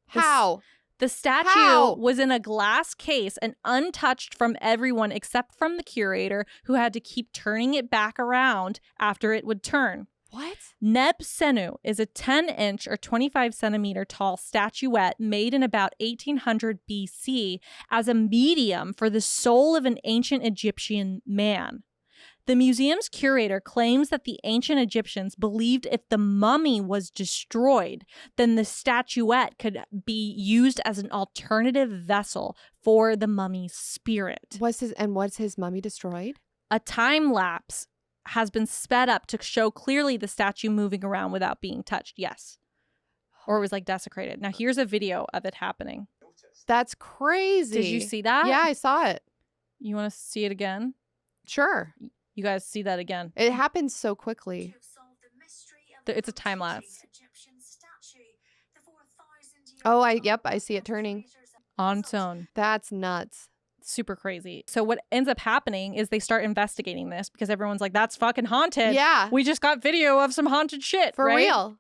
How? The statue How? was in a glass case and untouched from everyone except from the curator, who had to keep turning it back around after it would turn. What? Neb Senu is a 10-inch or 25-centimeter tall statuette made in about 1800 BC as a medium for the soul of an ancient Egyptian man. The museum's curator claims that the ancient Egyptians believed if the mummy was destroyed, then the statuette could be used as an alternative vessel for the mummy's spirit. Was his mummy destroyed? A time lapse has been sped up to show clearly the statue moving around without being touched. Yes. Or it was like desecrated. Now here's a video of it happening. That's crazy. Did you see that? Yeah, I saw it. You want to see it again? Sure. You guys see that again. It happens so quickly. It's a time lapse. Oh, I see it turning. On its own. That's nuts. Super crazy. So what ends up happening is they start investigating this because everyone's like, that's fucking haunted. Yeah. We just got video of some haunted shit. For right? real.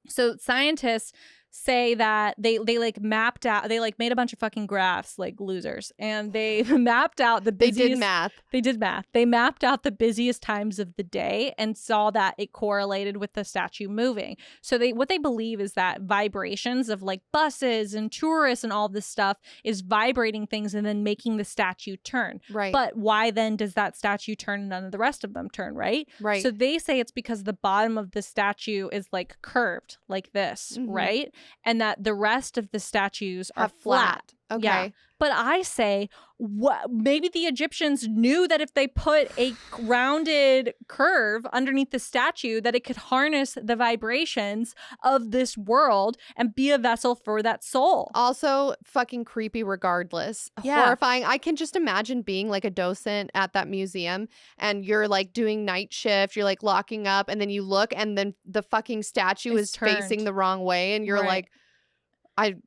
So scientists say that they like mapped out, they like made a bunch of fucking graphs like losers, and they mapped out the busiest. They did math. They did math. They mapped out the busiest times of the day and saw that it correlated with the statue moving. So what they believe is that vibrations of like buses and tourists and all this stuff is vibrating things and then making the statue turn. Right. But why then does that statue turn and none of the rest of them turn, right? Right. So they say it's because the bottom of the statue is like curved like this, right? And that the rest of the statues are flat. Okay. Yeah. But I say, maybe the Egyptians knew that if they put a rounded curve underneath the statue, that it could harness the vibrations of this world and be a vessel for that soul. Also fucking creepy regardless. Yeah. Horrifying. I can just imagine being like a docent at that museum and you're like doing night shift, you're like locking up, and then you look and then the fucking statue It's is facing turned. the wrong way and you're Right. like,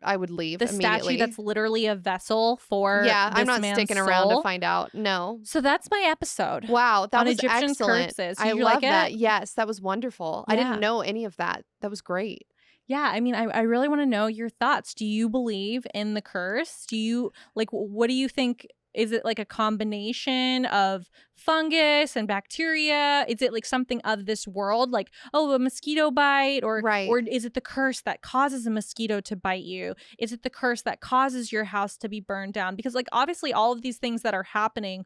I would leave The immediately. statue that's literally a vessel for I'm this not man's sticking around to soul. find out. No. So that's my episode. Wow, that On was Egyptian excellent. corpses. Did I you love like it? that. Yes, that was wonderful. I Yeah. didn't know any of that. That was great. Yeah, I mean, I really want to know your thoughts. Do you believe in the curse? Do you, like, what do you think? Is it like a combination of fungus and bacteria? Is it like something of this world? Like, oh, a mosquito bite? Or is it the curse that causes a mosquito to bite you? Is it the curse that causes your house to be burned down? Because like, obviously all of these things that are happening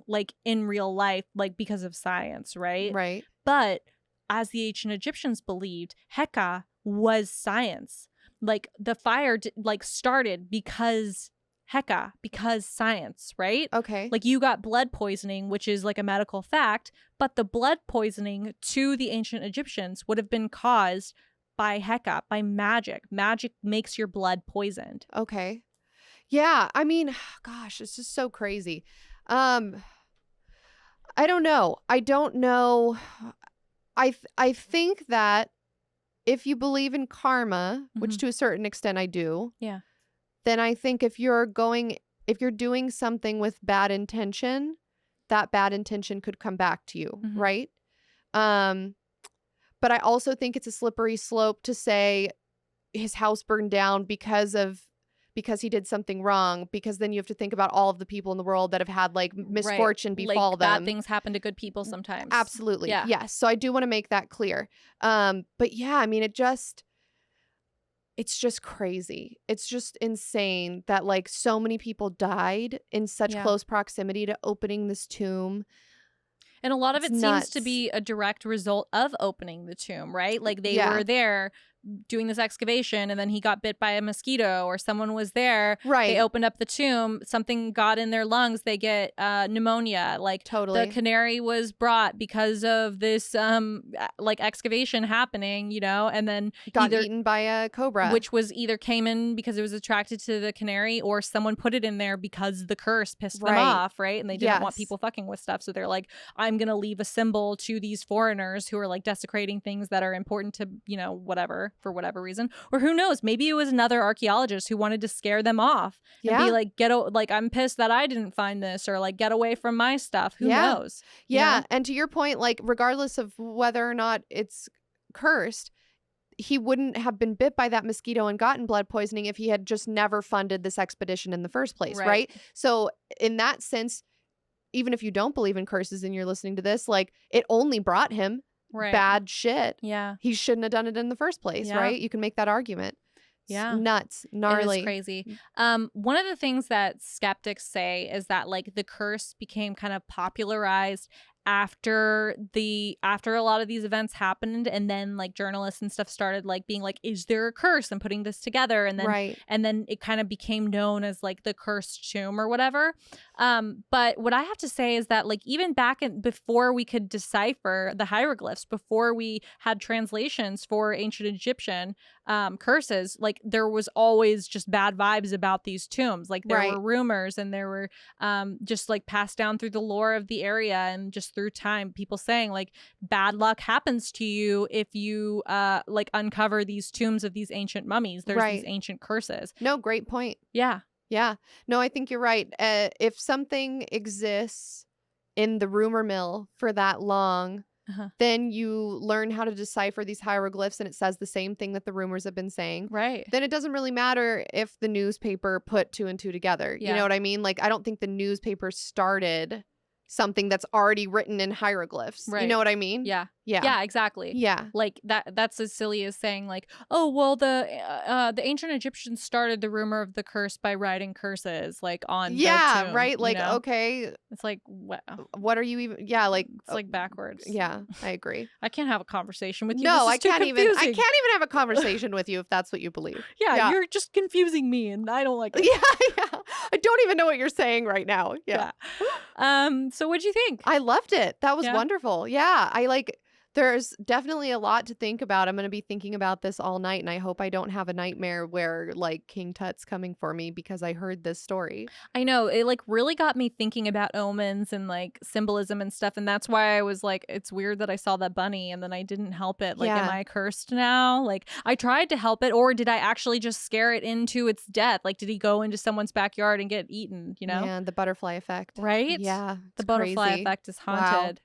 like in real life, like because of science, right? Right. But as the ancient Egyptians believed, Heka was science. Like the fire started because Heka, because science, right? Okay. Like you got blood poisoning, which is like a medical fact, but the blood poisoning to the ancient Egyptians would have been caused by Heka, by magic. Magic makes your blood poisoned. Okay. Yeah, I mean, gosh, it's just so crazy. I don't know. I think that if you believe in karma, which to a certain extent I do. Yeah. Then I think if you're doing something with bad intention, that bad intention could come back to you, right? But I also think it's a slippery slope to say his house burned down because he did something wrong, because then you have to think about all of the people in the world that have had like misfortune befall them. Bad things happen to good people sometimes. Absolutely. Yeah. Yes. So I do want to make that clear. But yeah, I mean, it's just crazy. It's just insane that like so many people died in such close proximity to opening this tomb. And a lot of it It's seems to nuts. be a direct result of opening the tomb, right? Like they were there doing this excavation and then he got bit by a mosquito, or someone was there, Right. they opened up the tomb, something got in their lungs, they get pneumonia. Like Totally. the canary was brought because of this like excavation happening, you know, and then Got eaten by a cobra. which was either came in because it was attracted to the canary, or someone put it in there because the curse pissed them Right. off, right? And they didn't want Yes. people fucking with stuff. So they're like, I'm going to leave a symbol to these foreigners who are like desecrating things that are important to, you know, whatever, for whatever reason. Or who knows, maybe it was another archaeologist who wanted to scare them off and Yeah. be like, like, I'm pissed that I didn't find this, or like, get away from my stuff. Who Yeah. knows? You Yeah. know? And to your point, like, regardless of whether or not it's cursed, he wouldn't have been bit by that mosquito and gotten blood poisoning if he had just never funded this expedition in the first place, Right. right? So in that sense, even if you don't believe in curses and you're listening to this, like, it only brought him Right. bad shit. Yeah. He shouldn't have done it in the first place, Yeah. right? You can make that argument. It's Yeah. nuts, gnarly. It is crazy. One of the things that skeptics say is that like the curse became kind of popularized after a lot of these events happened, and then like journalists and stuff started like being like, is there a curse, and putting this together, and then Right. and then it kind of became known as like the cursed tomb or whatever. But what I have to say is that like even before we could decipher the hieroglyphs, before we had translations for ancient Egyptian curses, like there was always just bad vibes about these tombs. Like there Right. were rumors, and there were just like passed down through the lore of the area and just through time, people saying like bad luck happens to you if you like uncover these tombs of these ancient mummies. There's Right. these ancient curses. No, great point. Yeah. Yeah. No, I think you're right. If something exists in the rumor mill for that long, Uh-huh. then you learn how to decipher these hieroglyphs and it says the same thing that the rumors have been saying. Right. Then it doesn't really matter if the newspaper put two and two together. Yeah. You know what I mean? Like, I don't think the newspaper started something that's already written in hieroglyphs. You Right. know what I mean? Yeah. Yeah. Yeah, exactly. Yeah. Like that's as silly as saying like, oh well, the ancient Egyptians started the rumor of the curse by writing curses like on the Yeah. tomb, Right. you Like, know? okay, It's like wow. what are you even? Yeah. Like, It's like backwards. yeah, I agree. I can't have a conversation with you. No, This is I too can't even. I confusing. can't even have a conversation with you if that's what you believe. Yeah, you're just confusing me, and I don't like it. Yeah. I don't even know what you're saying right now. Yeah. So what'd you think? I loved it. That was Yeah. wonderful. Yeah. There's definitely a lot to think about. I'm going to be thinking about this all night, and I hope I don't have a nightmare where like King Tut's coming for me because I heard this story. I know it like really got me thinking about omens and like symbolism and stuff, and that's why I was like, it's weird that I saw that bunny and then I didn't help it. Like, am Yeah. I cursed now? Like, I tried to help it, or did I actually just scare it into its death? Like, did he go into someone's backyard and get eaten? You know, And the butterfly effect. right? Yeah. The it's butterfly crazy. effect is Wow. haunted.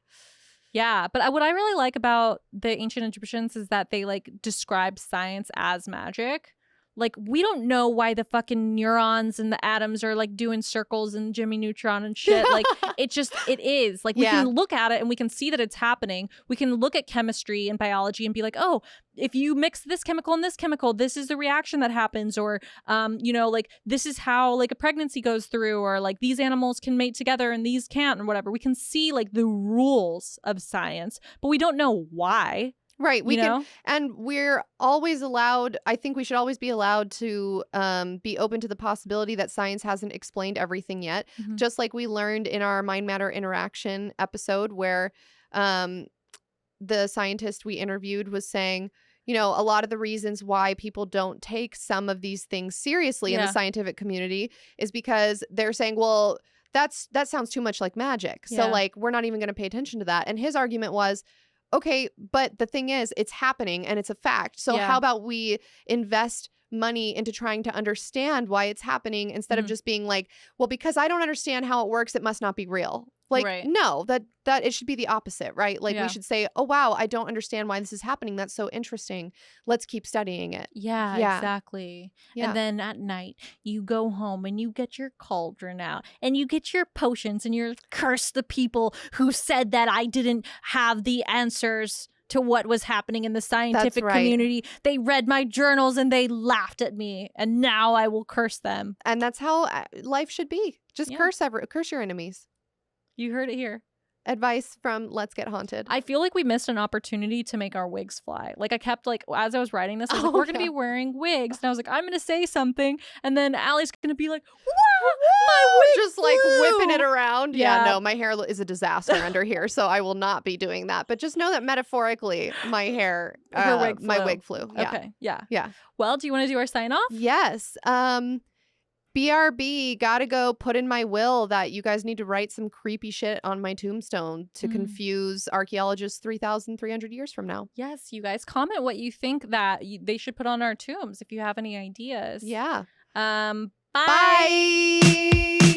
Yeah, but what I really like about the ancient Egyptians is that they like describe science as magic. Like, we don't know why the fucking neurons and the atoms are like doing circles and Jimmy Neutron and shit. Like, it is. Like, we Yeah. can look at it and we can see that it's happening. We can look at chemistry and biology and be like, oh, if you mix this chemical and this chemical, this is the reaction that happens. Or, you know, like, this is how like a pregnancy goes through, or like these animals can mate together and these can't, or whatever. We can see like the rules of science, but we don't know why. Right. We You can, know? and we're always allowed, I think we should always be allowed to be open to the possibility that science hasn't explained everything yet. Mhm. Just like we learned in our Mind Matter Interaction episode where the scientist we interviewed was saying, you know, a lot of the reasons why people don't take some of these things seriously in Yeah. the scientific community is because they're saying, well, that sounds too much like magic. So Yeah. like, we're not even going to pay attention to that. And his argument was, okay, but the thing is, it's happening and it's a fact. So Yeah. how about we invest money into trying to understand why it's happening instead of Mhm. just being like, well, because I don't understand how it works, it must not be real. Like, Right. no, that it should be the opposite, right? Like, Yeah. we should say, oh, wow, I don't understand why this is happening. That's so interesting. Let's keep studying it. Yeah, Yeah. exactly. Yeah. And then at night, you go home and you get your cauldron out and you get your potions and you curse the people who said that I didn't have the answers to what was happening in the scientific right. community. They read my journals and they laughed at me, and now I will curse them. And that's how life should be. Just Yeah. curse your enemies. You heard it here. advice from Let's Get Haunted. I feel like we missed an opportunity to make our wigs fly. Like I kept like, as I was writing this, I was like, we're going to be wearing wigs. And I was like, I'm going to say something. And then Allie's going to be like, my wig just flew! like whipping it around. Yeah, Yeah. no, my hair is a disaster under here. So I will not be doing that. But just know that metaphorically, my hair, my wig flew. Yeah. Okay. Yeah. Yeah. Well, do you want to do our sign off? Yes. BRB, gotta go put in my will that you guys need to write some creepy shit on my tombstone to confuse archaeologists 3,300 years from now. Yes, you guys comment what you think that they should put on our tombs if you have any ideas. Yeah. Bye. Bye.